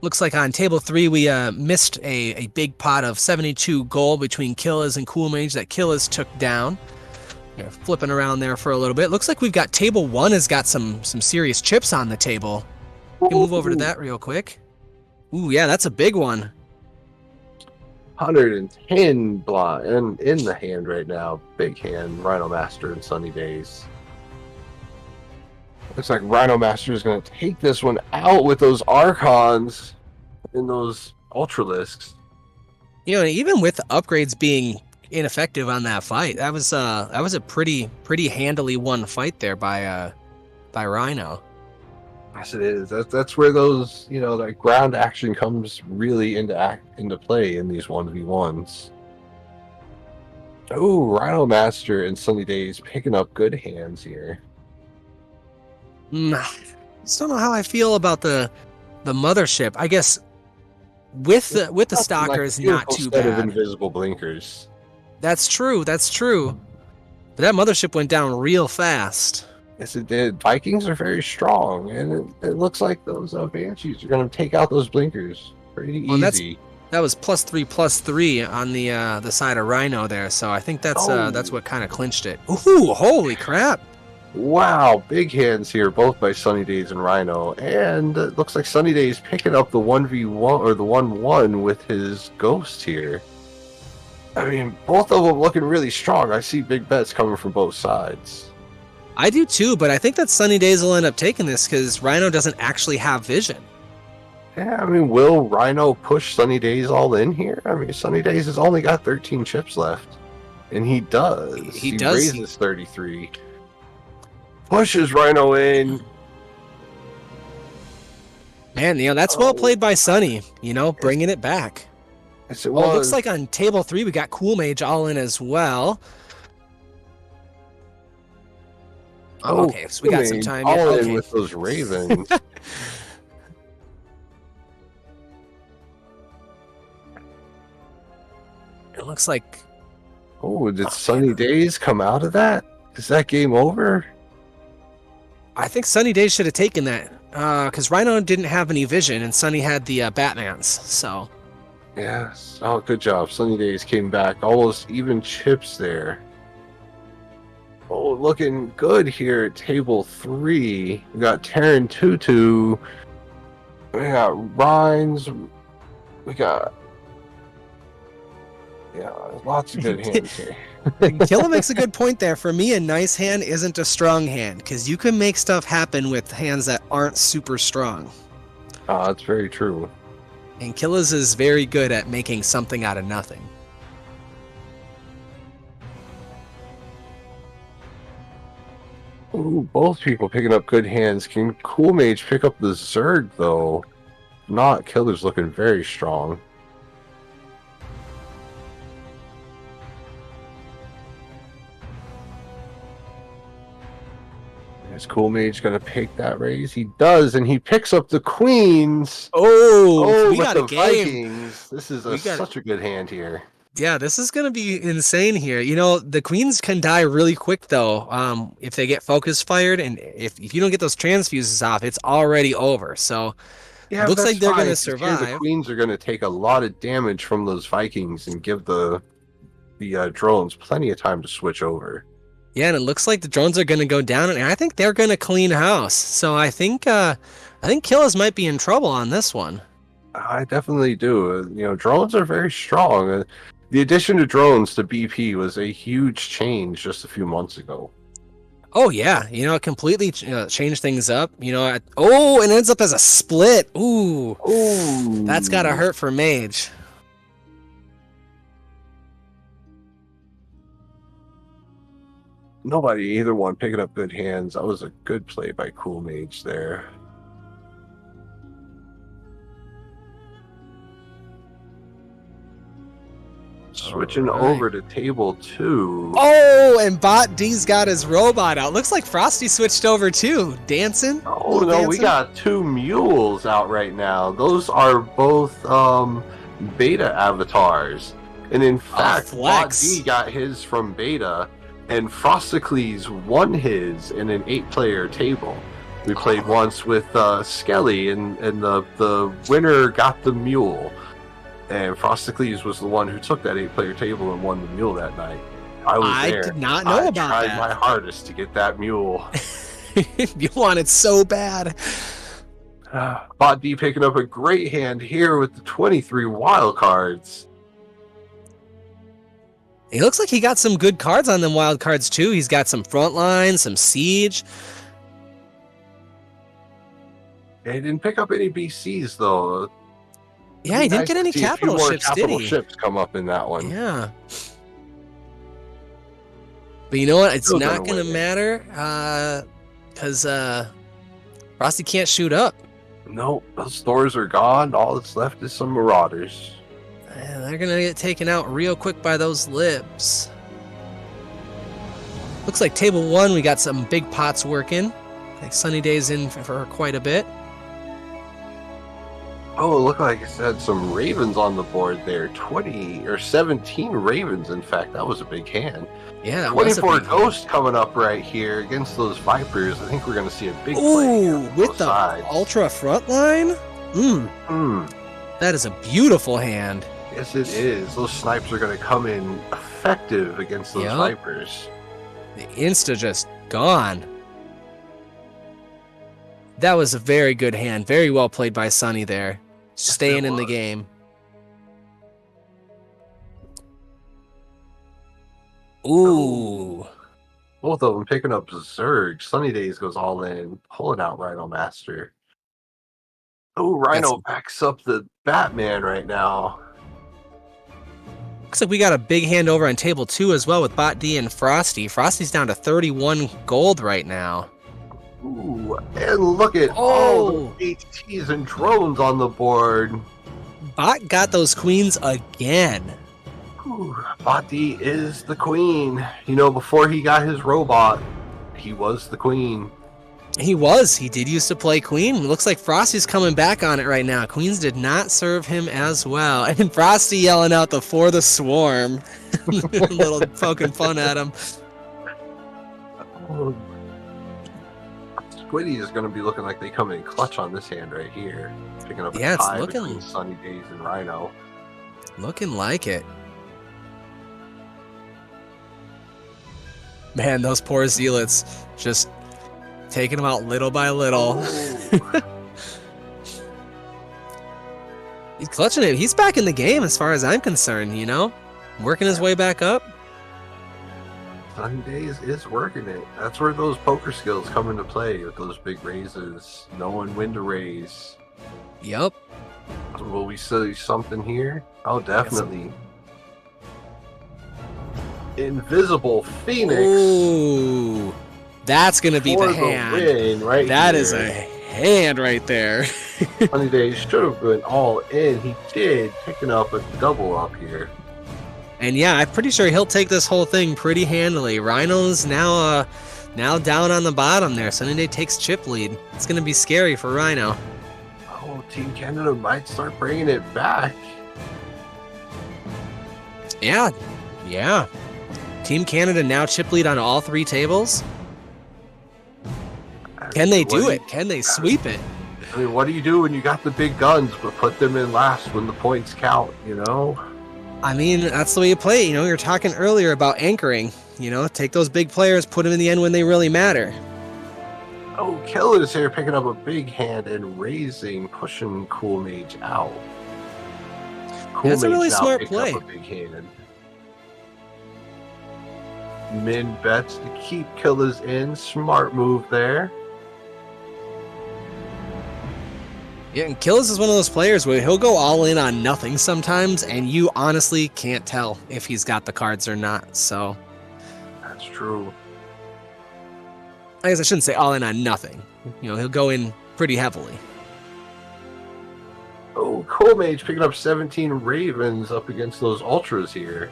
Speaker 1: Looks like on table 3 we missed a big pot of 72 gold between Killis and Cool Mage that Killis took down. Yeah, flipping around there for a little bit. Looks like we've got table 1 has got some serious chips on the table. We can move over to that real quick. Ooh, yeah, that's a big one.
Speaker 2: 110 blind in the hand right now. Big hand, Rhino Master and Sunny Days. Looks like Rhino Master is going to take this one out with those Archons and those Ultralisks.
Speaker 1: Even with the upgrades being ineffective on that fight, that was a pretty handily won fight there by Rhino.
Speaker 2: Yes, it is. That's where those that ground action comes really into play in these 1v1s. Oh, Rhino Master and Sunny Days picking up good hands here.
Speaker 1: Just don't know how I feel about the mothership. I guess with the stalkers, not too
Speaker 2: Instead of
Speaker 1: bad.
Speaker 2: invisible blinkers.
Speaker 1: That's true. But that mothership went down real fast.
Speaker 2: Yes, it did. Vikings are very strong, and it looks like those Banshees are going to take out those blinkers pretty easy.
Speaker 1: That was +3/+3 on the side of Rhino there, so I think that's what kind of clinched it. Ooh, holy crap!
Speaker 2: Wow, big hands here, both by Sunny Days and Rhino, and it looks like Sunny Days picking up the 1v1 or the 1-1 with his ghost here. I mean, both of them looking really strong. I see big bets coming from both sides.
Speaker 1: I do too, but I think that Sunny Days will end up taking this because Rhino doesn't actually have vision.
Speaker 2: Yeah, I mean, will Rhino push Sunny Days all in here? I mean, Sunny Days has only got 13 chips left, and he does. He raises 33. Pushes Rhino in.
Speaker 1: Man, that's well played by Sunny. Bringing it back.
Speaker 2: Yes, it
Speaker 1: Well, it
Speaker 2: was.
Speaker 1: looks like on table 3 we got Cool Mage all in as well. Oh, okay, so we got some time.
Speaker 2: All
Speaker 1: Yeah,
Speaker 2: in
Speaker 1: okay.
Speaker 2: with those Ravens.
Speaker 1: It looks like.
Speaker 2: Oh, did Sunny Days come out of that? Is that game over?
Speaker 1: I think Sunny Days should have taken that because Rhino didn't have any vision and Sunny had the Batmans. So.
Speaker 2: Yes. Oh, good job. Sunny Days came back. Almost even chips there. Oh, looking good here at table 3. We got Terran Tutu. We got Rhines. We got... Yeah, lots of good hands here.
Speaker 1: Killa makes a good point there. For me, a nice hand isn't a strong hand because you can make stuff happen with hands that aren't super strong.
Speaker 2: That's very true.
Speaker 1: And Killas is very good at making something out of nothing.
Speaker 2: Ooh, both people picking up good hands. Can Cool Mage pick up the Zerg, though? Not. Killer's looking very strong. Is Cool Mage going to pick that raise? He does, and he picks up the Queens.
Speaker 1: Oh, we
Speaker 2: with
Speaker 1: got
Speaker 2: the
Speaker 1: a game.
Speaker 2: Vikings. This is
Speaker 1: We got-
Speaker 2: such a good hand here.
Speaker 1: Yeah, this is going to be insane here. The Queens can die really quick, though, if they get focus fired. And if you don't get those transfuses off, it's already over. So
Speaker 2: Yeah,
Speaker 1: looks
Speaker 2: that's
Speaker 1: like they're
Speaker 2: fine,
Speaker 1: gonna
Speaker 2: 'cause here
Speaker 1: survive.
Speaker 2: The Queens are going to take a lot of damage from those Vikings and give the drones plenty of time to switch over.
Speaker 1: yeah, and it looks like the drones are going to go down, and I think they're going to clean house. So I think Killas might be in trouble on this one.
Speaker 2: I definitely do. Drones are very strong. The addition of drones to BP was a huge change just a few months ago.
Speaker 1: Oh yeah, it completely changed things up. And ends up as a split. Ooh, that's gotta hurt for Mage.
Speaker 2: Nobody, either one, picking up good hands. That was a good play by Cool Mage there. Switching over to table 2.
Speaker 1: Oh, and Bot D's got his robot out. Looks like Frosty switched over too. Dancing?
Speaker 2: Oh no,
Speaker 1: dancing?
Speaker 2: We got 2 mules out right now. Those are both beta avatars. And in fact, Bot D got his from beta, and Frosticles won his in an 8-player table. We played once with Skelly, and the winner got the mule. And Frosticles was the one who took that 8-player table and won the mule that night. I
Speaker 1: did not know about that.
Speaker 2: I tried my hardest to get that mule.
Speaker 1: You want it so bad.
Speaker 2: Bot D picking up a great hand here with the 23 wild cards.
Speaker 1: He looks like he got some good cards on them wild cards too. He's got some frontline, some siege.
Speaker 2: He didn't pick up any BCs though.
Speaker 1: Yeah, he didn't get any capital ships, did he?
Speaker 2: Capital ships come up in that one.
Speaker 1: Yeah. But you know what? It's not going to matter because Frosty can't shoot up.
Speaker 2: Nope, those stores are gone. All that's left is some Marauders.
Speaker 1: They're going to get taken out real quick by those libs. Looks like table 1, we got some big pots working. Like Sunny Day's in for quite a bit.
Speaker 2: Oh, it looked like it had some Ravens on the board there. 20 or 17 Ravens, in fact. That was a big hand.
Speaker 1: Yeah, that
Speaker 2: 24 Ghost coming up right here against those Vipers. I think we're going to see a big play.
Speaker 1: Ooh, with the Ultra Frontline? That is a beautiful hand.
Speaker 2: Yes, it is. Those snipes are going to come in effective against those Vipers.
Speaker 1: The Insta just gone. That was a very good hand. Very well played by Sunny there. Staying in the game. Ooh.
Speaker 2: Both of them picking up Zerg. Sunny Days goes all in, pulling out Rhino Master. Oh, Rhino backs up the Batman right now.
Speaker 1: Looks like we got a big hand over on table 2 as well with Bot D and Frosty. Frosty's down to 31 gold right now.
Speaker 2: Ooh, and look at all the HTs and drones on the board.
Speaker 1: Bot got those queens again.
Speaker 2: Ooh, Bot D is the queen. Before he got his robot, he was the queen.
Speaker 1: He was. He did used to play queen. Looks like Frosty's coming back on it right now. Queens did not serve him as well. And Frosty yelling out for the swarm. Little poking fun at him.
Speaker 2: Oh. Squiddy is going to be looking like they come in clutch on this hand right here. Picking up a tie between Sunny Days and Rhino.
Speaker 1: Looking like it. Man, those poor zealots just taking them out little by little. He's clutching it. He's back in the game as far as I'm concerned, working his way back up.
Speaker 2: Sunny Days is working it. That's where those poker skills come into play with those big raises, knowing when to raise.
Speaker 1: Yep.
Speaker 2: Will we see something here? Oh, definitely. Invisible Phoenix.
Speaker 1: Ooh, that's gonna be the hand. That is a hand right there.
Speaker 2: Sunny Days should have been all in. He did, picking up a double up here.
Speaker 1: And yeah, I'm pretty sure he'll take this whole thing pretty handily. Rhino's now down on the bottom there. Sunny Day takes chip lead. It's going to be scary for Rhino.
Speaker 2: Oh, Team Canada might start bringing it back.
Speaker 1: Yeah. Team Canada now chip lead on all 3 tables. Can they do it? Can they sweep it?
Speaker 2: I mean, what do you do when you got the big guns, but put them in last when the points count,
Speaker 1: I mean, that's the way you play it. You were talking earlier about anchoring. Take those big players, put them in the end when they really matter.
Speaker 2: Oh, Killer's here picking up a big hand and raising, pushing Cool Mage out.
Speaker 1: That's a really smart play.
Speaker 2: Up a big hand. min bets to keep Killers in. Smart move there.
Speaker 1: Yeah, and Killis is one of those players where he'll go all in on nothing sometimes, and you honestly can't tell if he's got the cards or not. So,
Speaker 2: That's true.
Speaker 1: I guess I shouldn't say all in on nothing. You know, he'll go in pretty heavily.
Speaker 2: Oh, Cool Mage picking up 17 Ravens up against those Ultras here.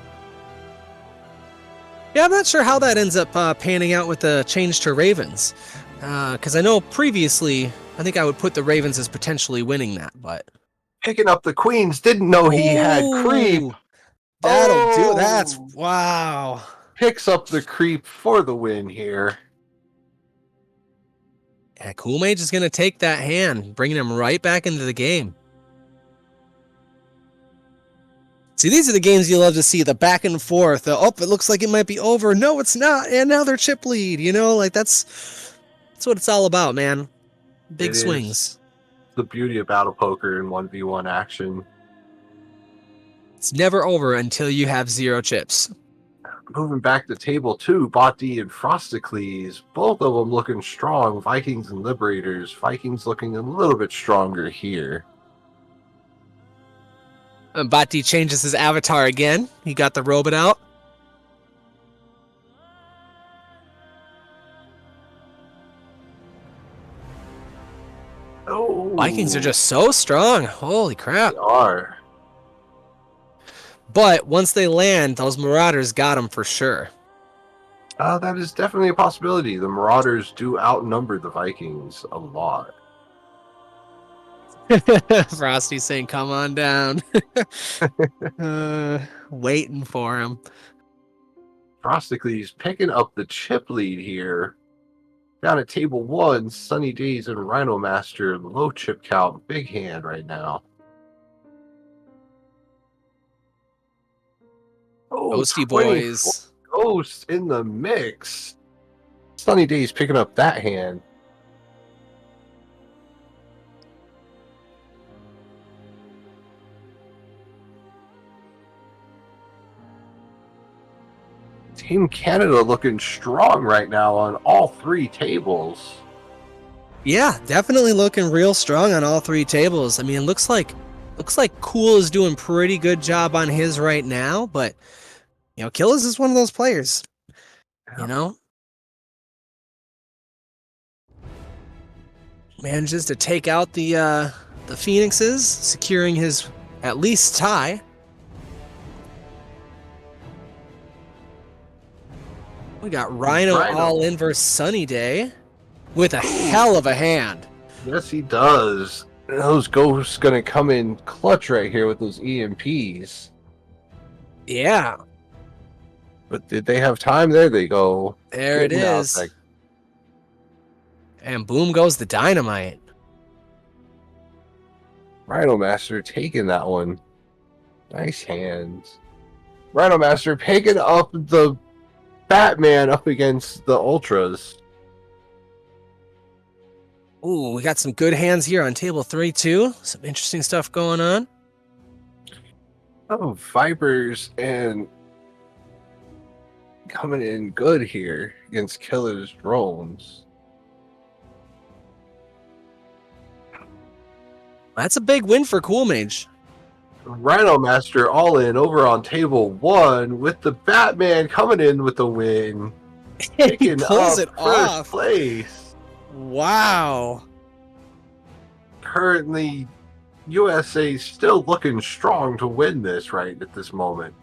Speaker 1: Yeah, I'm not sure how that ends up panning out with the change to Ravens. Because I know previously, I think I would put the Ravens as potentially winning that, but...
Speaker 2: Picking up the Queens, didn't know he had creep.
Speaker 1: Ooh, That'll do. That's... Wow.
Speaker 2: Picks up the creep for the win here.
Speaker 1: Yeah, Cool Mage is going to take that hand, bringing him right back into the game. See, these are the games you love to see, the back and forth. The, oh, it looks like it might be over. No, it's not. And now they're chip lead. You know, like that's what it's all about, man. Big
Speaker 2: It
Speaker 1: swings.
Speaker 2: is the beauty of battle poker and 1v1 action.
Speaker 1: It's never over until you have 0 chips.
Speaker 2: Moving back to table 2, Botti and Frosticles, both of them looking strong. Vikings and Liberators. Vikings looking a little bit stronger here.
Speaker 1: Bati changes his avatar again. He got the robot out.
Speaker 2: Oh,
Speaker 1: Vikings are just so strong. Holy crap.
Speaker 2: They are.
Speaker 1: But once they land, those Marauders got them for sure.
Speaker 2: That is definitely a possibility. The Marauders do outnumber the Vikings a lot.
Speaker 1: Frosty saying, come on down. Waiting for him.
Speaker 2: Frosticles picking up the chip lead here. Down at table 1, Sunny Days and Rhino Master, low chip count, big hand right now. Oh,
Speaker 1: Ghosty
Speaker 2: 24
Speaker 1: boys.
Speaker 2: Ghosts in the mix. Sunny Days picking up that hand. Team Canada looking strong right now on all 3 tables.
Speaker 1: Yeah, definitely looking real strong on all 3 tables. I mean, it looks like Cool is doing pretty good job on his right now, but you know, Killis is one of those players. You know? Manages to take out the Phoenixes, securing his at least tie. We got Rhino all in versus Sunny Day with a hell of a hand.
Speaker 2: Yes, he does. Those ghosts gonna come in clutch right here with those EMPs.
Speaker 1: Yeah.
Speaker 2: But did they have time? There they go.
Speaker 1: There it is. And boom goes the dynamite.
Speaker 2: Rhino Master taking that one. Nice hands. Rhino Master picking up the Batman up against the Ultras.
Speaker 1: Ooh, we got some good hands here on table 3 too. Some interesting stuff going on.
Speaker 2: Oh, Vipers and coming in good here against Killer's drones.
Speaker 1: That's a big win for Cool Mage.
Speaker 2: Rhino Master all in over on table 1 with the Batman coming in with the win.
Speaker 1: He pulls it
Speaker 2: first
Speaker 1: off.
Speaker 2: place.
Speaker 1: Wow.
Speaker 2: Currently, USA still looking strong to win this right at this moment.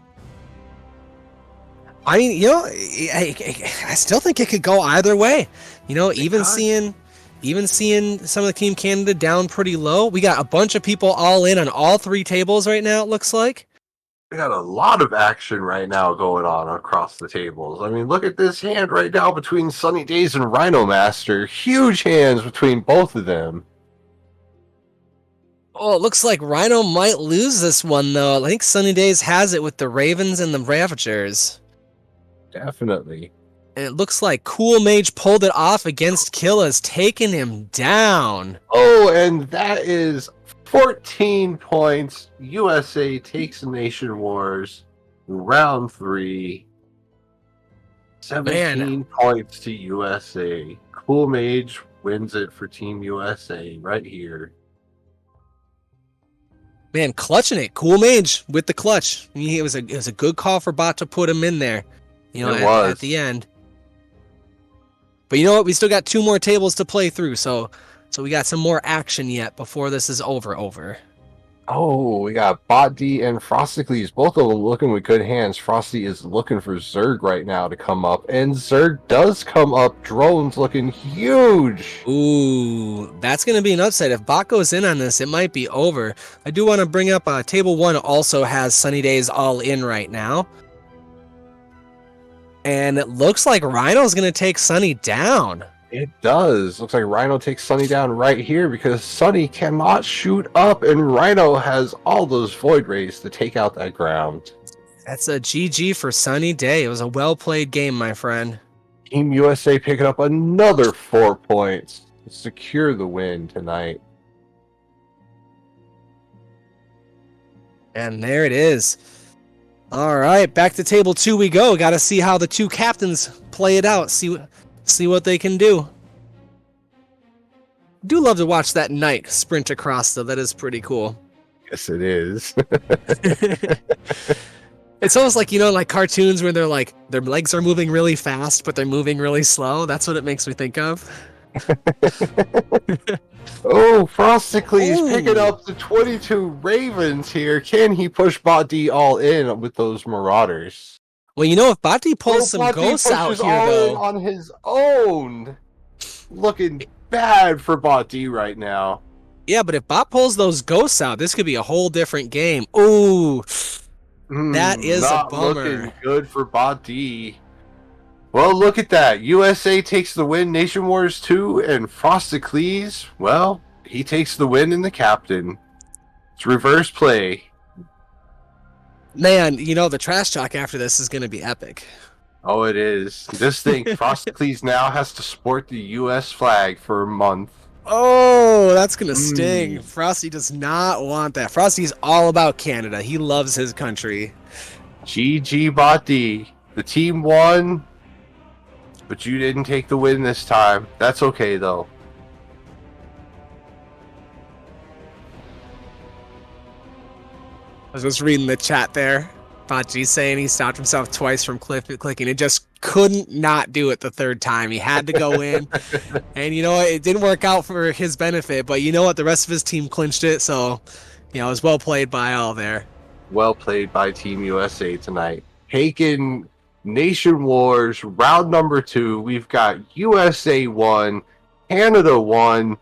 Speaker 1: I mean, you know, I still think it could go either way. You know, even seeing some of the Team Canada down pretty low. We got a bunch of people all in on all 3 tables right now, it looks like.
Speaker 2: We got a lot of action right now going on across the tables. I mean, look at this hand right now between Sunny Days and Rhino Master. Huge hands between both of them.
Speaker 1: Oh, it looks like Rhino might lose this one, though. I think Sunny Days has it with the Ravens and the Ravagers.
Speaker 2: Definitely.
Speaker 1: And it looks like Cool Mage pulled it off against Killis, taking him down.
Speaker 2: Oh, and that is 14 points. USA takes Nation Wars. Round 3. 17 points to USA. Cool Mage wins it for Team USA right here.
Speaker 1: Man, clutching it. Cool Mage with the clutch. It was a good call for Bot to put him in there. At the end. But you know what? We still got 2 more tables to play through, so we got some more action yet before this is over.
Speaker 2: Oh, we got Bot D and Frosticles, both of them looking with good hands. Frosty is looking for Zerg right now to come up, and Zerg does come up. Drone's looking huge.
Speaker 1: Ooh, that's going to be an upset. If Bot goes in on this, it might be over. I do want to bring up Table 1 also has Sunny Days all in right now. And it looks like Rhino's going to take Sunny down.
Speaker 2: It does. Looks like Rhino takes Sunny down right here because Sunny cannot shoot up, and Rhino has all those Void Rays to take out that ground.
Speaker 1: That's a GG for Sunny Day. It was a well-played game, my friend.
Speaker 2: Team USA picking up another 4 points to secure the win tonight.
Speaker 1: And there it is. All right, back to Table 2 we go. Got to see how the 2 captains play it out. See what they can do. Do love to watch that knight sprint across, though. That is pretty cool.
Speaker 2: Yes, it is.
Speaker 1: It's almost like, like cartoons where they're like, their legs are moving really fast, but they're moving really slow. That's what it makes me think of.
Speaker 2: Oh, Frosticles picking up the 22 Ravens here. Can he push Bot D all in with those Marauders?
Speaker 1: Well, if Bati pulls some ghosts out here, though,
Speaker 2: on his own, looking bad for Bot D right now.
Speaker 1: Yeah, but if Bot pulls those ghosts out, this could be a whole different game. Ooh, that is a bummer.
Speaker 2: Looking good for Bot D. Well, look at that. USA takes the win. Nation Wars 2 and Frosticles, well, he takes the win in the captain. It's reverse play.
Speaker 1: Man, the trash talk after this is going to be epic.
Speaker 2: Oh, it is. This thing, Frosticles now has to sport the U.S. flag for a month.
Speaker 1: Oh, that's going to sting. Frosty does not want that. Frosty's all about Canada. He loves his country.
Speaker 2: GG Bot D. The team won, but you didn't take the win this time. That's okay, though.
Speaker 1: I was just reading the chat there. Bachi saying he stopped himself twice from clicking. It just couldn't not do it the 3rd time. He had to go in. And it didn't work out for his benefit. But you know what? The rest of his team clinched it. So, it was well played by all there.
Speaker 2: Well played by Team USA tonight. Taking Nation Wars, round number 2. We've got USA 1, Canada 1.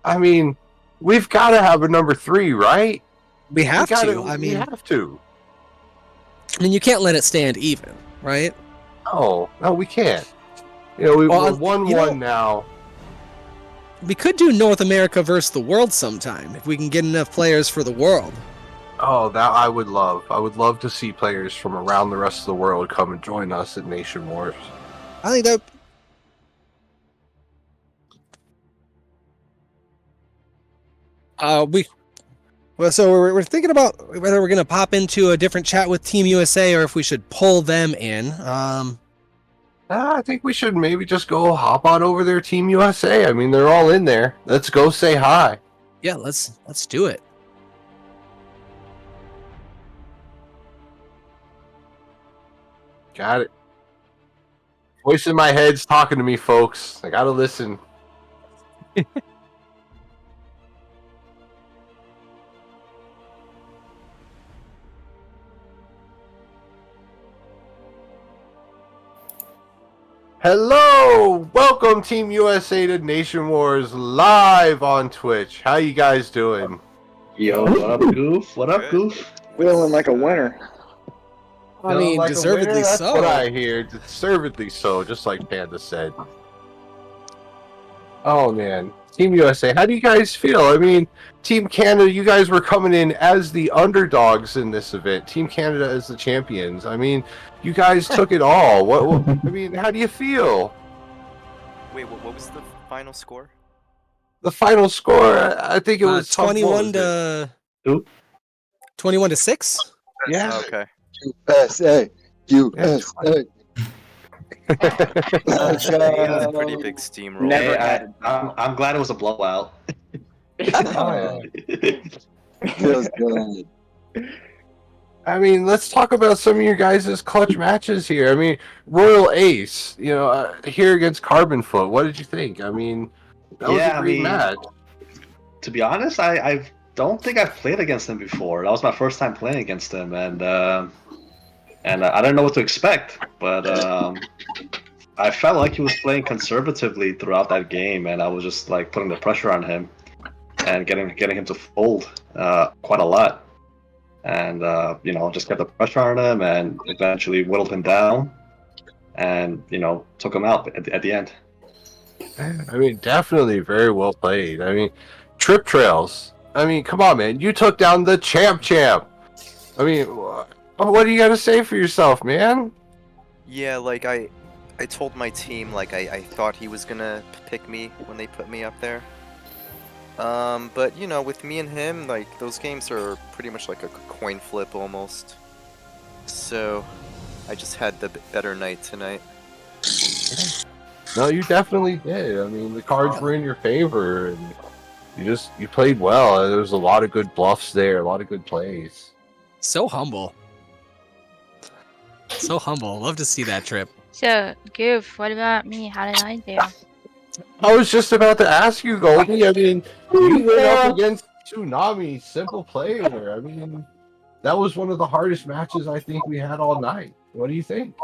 Speaker 2: I mean, we've got to have a number 3, right?
Speaker 1: We have to.
Speaker 2: We have to.
Speaker 1: I mean, you can't let it stand even, right?
Speaker 2: No, we can't. We're 1-1 now.
Speaker 1: We could do North America versus the world sometime if we can get enough players for the world.
Speaker 2: Oh, that I would love. I would love to see players from around the rest of the world come and join us at Nation Wars.
Speaker 1: I think that. So we're thinking about whether we're going to pop into a different chat with Team USA or if we should pull them in.
Speaker 2: I think we should maybe just go hop on over there, Team USA. I mean, they're all in there. Let's go say hi.
Speaker 1: Yeah, let's do it.
Speaker 2: Got it. Voice in my head's talking to me, folks. I gotta listen. Hello! Welcome Team USA to Nation Wars live on Twitch. How you guys doing?
Speaker 5: Yo, what up, Goof? What up, Goof?
Speaker 6: Feeling like a winner.
Speaker 1: I mean,
Speaker 2: like
Speaker 1: deservedly
Speaker 2: That's
Speaker 1: so.
Speaker 2: what I hear. Deservedly so, just like Panda said. Oh man. Team USA, how do you guys feel? I mean, Team Canada, you guys were coming in as the underdogs in this event. Team Canada as the champions. I mean, you guys took it all. I mean, how do you feel?
Speaker 7: Wait, what was the final score?
Speaker 2: The final score, I think it was
Speaker 1: 21 to 21-6.
Speaker 2: Yeah.
Speaker 7: Oh, okay.
Speaker 6: USA, USA.
Speaker 7: He has a pretty big steamroll.
Speaker 6: Never
Speaker 5: Hey,
Speaker 6: had.
Speaker 5: I'm glad it was a blowout.
Speaker 6: Oh, feels good.
Speaker 2: I mean, let's talk about some of your guys' clutch matches here. I mean, Royal Ace, here against Carbon Foot. What did you think? I mean, that was a great match.
Speaker 5: To be honest, I don't think I've played against him before. That was my first time playing against him, and I didn't know what to expect. But I felt like he was playing conservatively throughout that game, and I was just like putting the pressure on him and getting him to fold quite a lot. And just kept the pressure on him, and eventually whittled him down, and took him out at the end.
Speaker 2: I mean, definitely very well played. I mean, Trip Trails. I mean, come on, man. You took down the champ. I mean, what do you got to say for yourself, man?
Speaker 7: Yeah, like I told my team like I thought he was gonna pick me when they put me up there. But with me and him, like those games are pretty much like a coin flip almost. So I just had the better night tonight.
Speaker 2: No, you definitely did. I mean, the cards were in your favor, and you played well. There was a lot of good bluffs there, a lot of good plays.
Speaker 1: So humble. So humble. Love to see that, Trip.
Speaker 8: So, Goof, what about me? How did I do?
Speaker 2: I was just about to ask you, Goldie. I mean, you went up against Tsunami, simple player. I mean, that was one of the hardest matches I think we had all night. What do you think?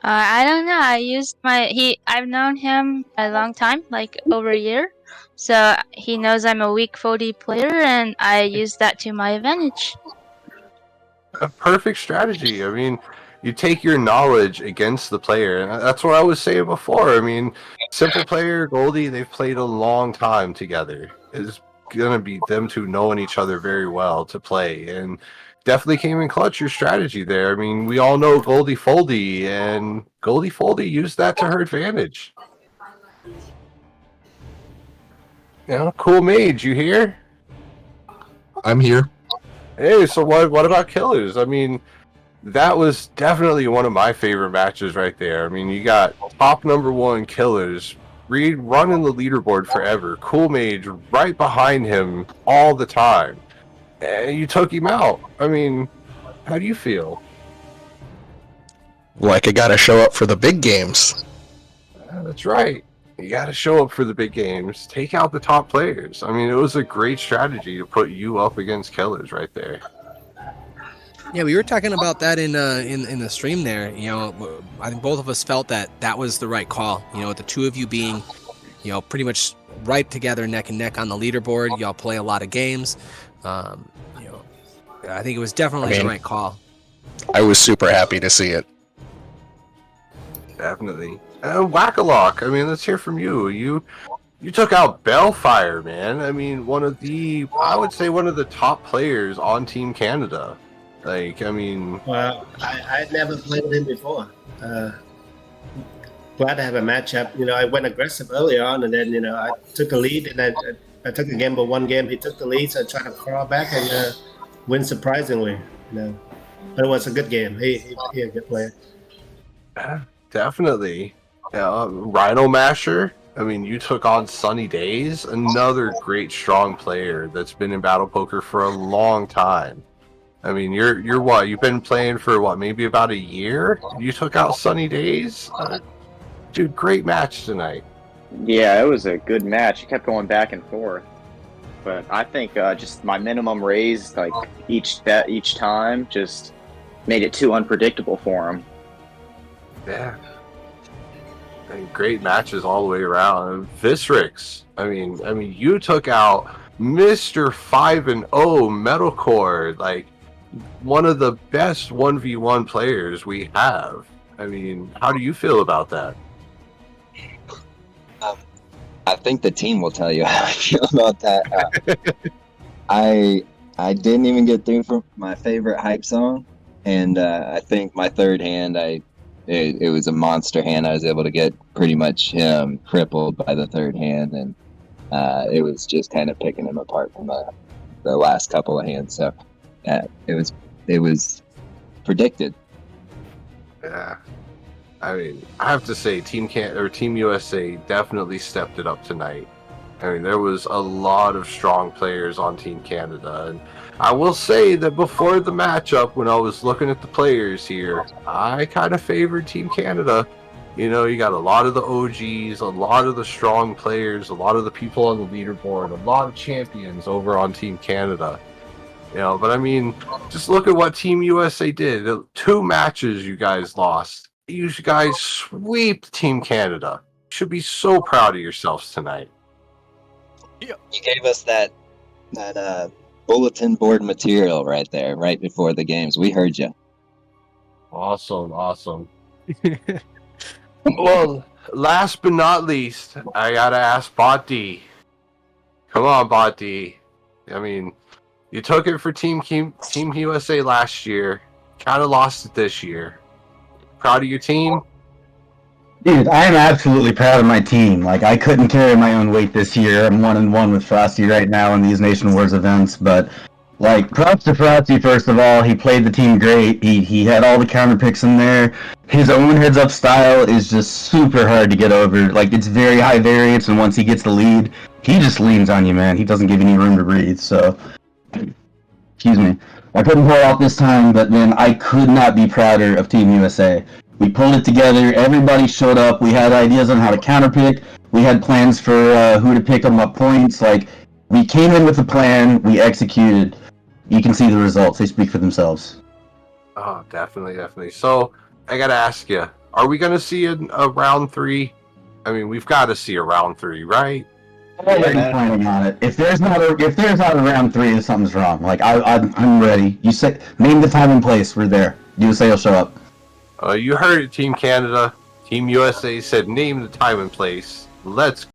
Speaker 8: I don't know. I've known him a long time, like over a year. So he knows I'm a weak 4D player, and I use that to my advantage.
Speaker 2: A perfect strategy. I mean, you take your knowledge against the player, and that's what I was saying before. I mean, simple player, Goldie, they've played a long time together. It's gonna be them two knowing each other very well to play, and definitely came in clutch your strategy there. I mean, we all know Goldie Foldy, and Goldie Foldy used that to her advantage. Cool Mage, you here?
Speaker 9: I'm here.
Speaker 2: Hey, so what about Killers? I mean, that was definitely one of my favorite matches right there. I mean, you got top number one Killers, Reed running the leaderboard forever, Cool Mage right behind him all the time, and you took him out. I mean, how do you feel?
Speaker 9: Like I gotta show up for the big games.
Speaker 2: That's right. You got to show up for the big games. Take out the top players. I mean, it was a great strategy to put you up against Killers right there.
Speaker 1: Yeah, we were talking about that in the stream there. I think both of us felt that was the right call. The two of you being, pretty much right together, neck and neck on the leaderboard. Y'all play a lot of games. I think it was definitely the right call.
Speaker 9: I was super happy to see it.
Speaker 2: Definitely. Whack-a-lock. I mean, let's hear from you. You took out Bellfire, man. I mean, I would say one of the top players on Team Canada. Like, I mean...
Speaker 10: Well, I'd never played with him before. Glad to have a matchup. I went aggressive early on, and then, I took a lead, and I took a game, but one game he took the lead, so I tried to crawl back and win surprisingly. But it was a good game. He a good player.
Speaker 2: Definitely. Rhino Masher. I mean, you took on Sunny Days, another great strong player that's been in BattlePoker for a long time. I mean, you're what? You've been playing for what? Maybe about a year. You took out Sunny Days. Dude, great match tonight.
Speaker 6: Yeah, it was a good match. It kept going back and forth, but I think just my minimum raise, like each time, just made it too unpredictable for him.
Speaker 2: Yeah. And great matches all the way around. Visrix. I mean, you took out Mr. 5-0 Metalcore, like one of the best 1v1 players we have. I mean, how do you feel about that?
Speaker 11: I think the team will tell you how I feel about that. I didn't even get through for my favorite hype song, and I think my third hand, it was a monster hand. I was able to get pretty much crippled by the third hand, and it was just kind of picking him apart from the last couple of hands. So it was predicted.
Speaker 2: Yeah. I mean, I have to say, Team USA definitely stepped it up tonight. I mean, there was a lot of strong players on Team Canada, and I will say that before the matchup, when I was looking at the players here, I kind of favored Team Canada. You know, you got a lot of the OGs, a lot of the strong players, a lot of the people on the leaderboard, a lot of champions over on Team Canada. You know, but I mean, just look at what Team USA did. The 2 matches you guys lost. You guys swept Team Canada. You should be so proud of yourselves tonight.
Speaker 11: You gave us that bulletin board material right there, right before the games. We heard you.
Speaker 2: Awesome. Well, last but not least, I gotta ask Bot D. Come on, Bot D. I mean, you took it for Team USA last year. Kind of lost it this year. Proud of your team?
Speaker 4: Dude, I am absolutely proud of my team. Like, I couldn't carry my own weight this year. I'm 1-1 with Frosty right now in these Nation Wars events, but like, props to Frosty, first of all. He played the team great. He had all the counter picks in there. His own heads-up style is just super hard to get over. Like, it's very high variance, and once he gets the lead, he just leans on you, man. He doesn't give you any room to breathe, so... Excuse me. I couldn't pull it out this time, but then I could not be prouder of Team USA. We pulled it together. Everybody showed up. We had ideas on how to counterpick. We had plans for who to pick them up points. Like, we came in with a plan. We executed. You can see the results. They speak for themselves.
Speaker 2: Oh, definitely. So, I gotta ask you, are we gonna see a round 3? I mean, we've got to see a round 3, right?
Speaker 4: I'm already planning on it. If there's not a round 3, then something's wrong. Like, I'm ready. You say, name the time and place. We're there. USA will show up.
Speaker 2: You heard it, Team Canada. Team USA said name the time and place. Let's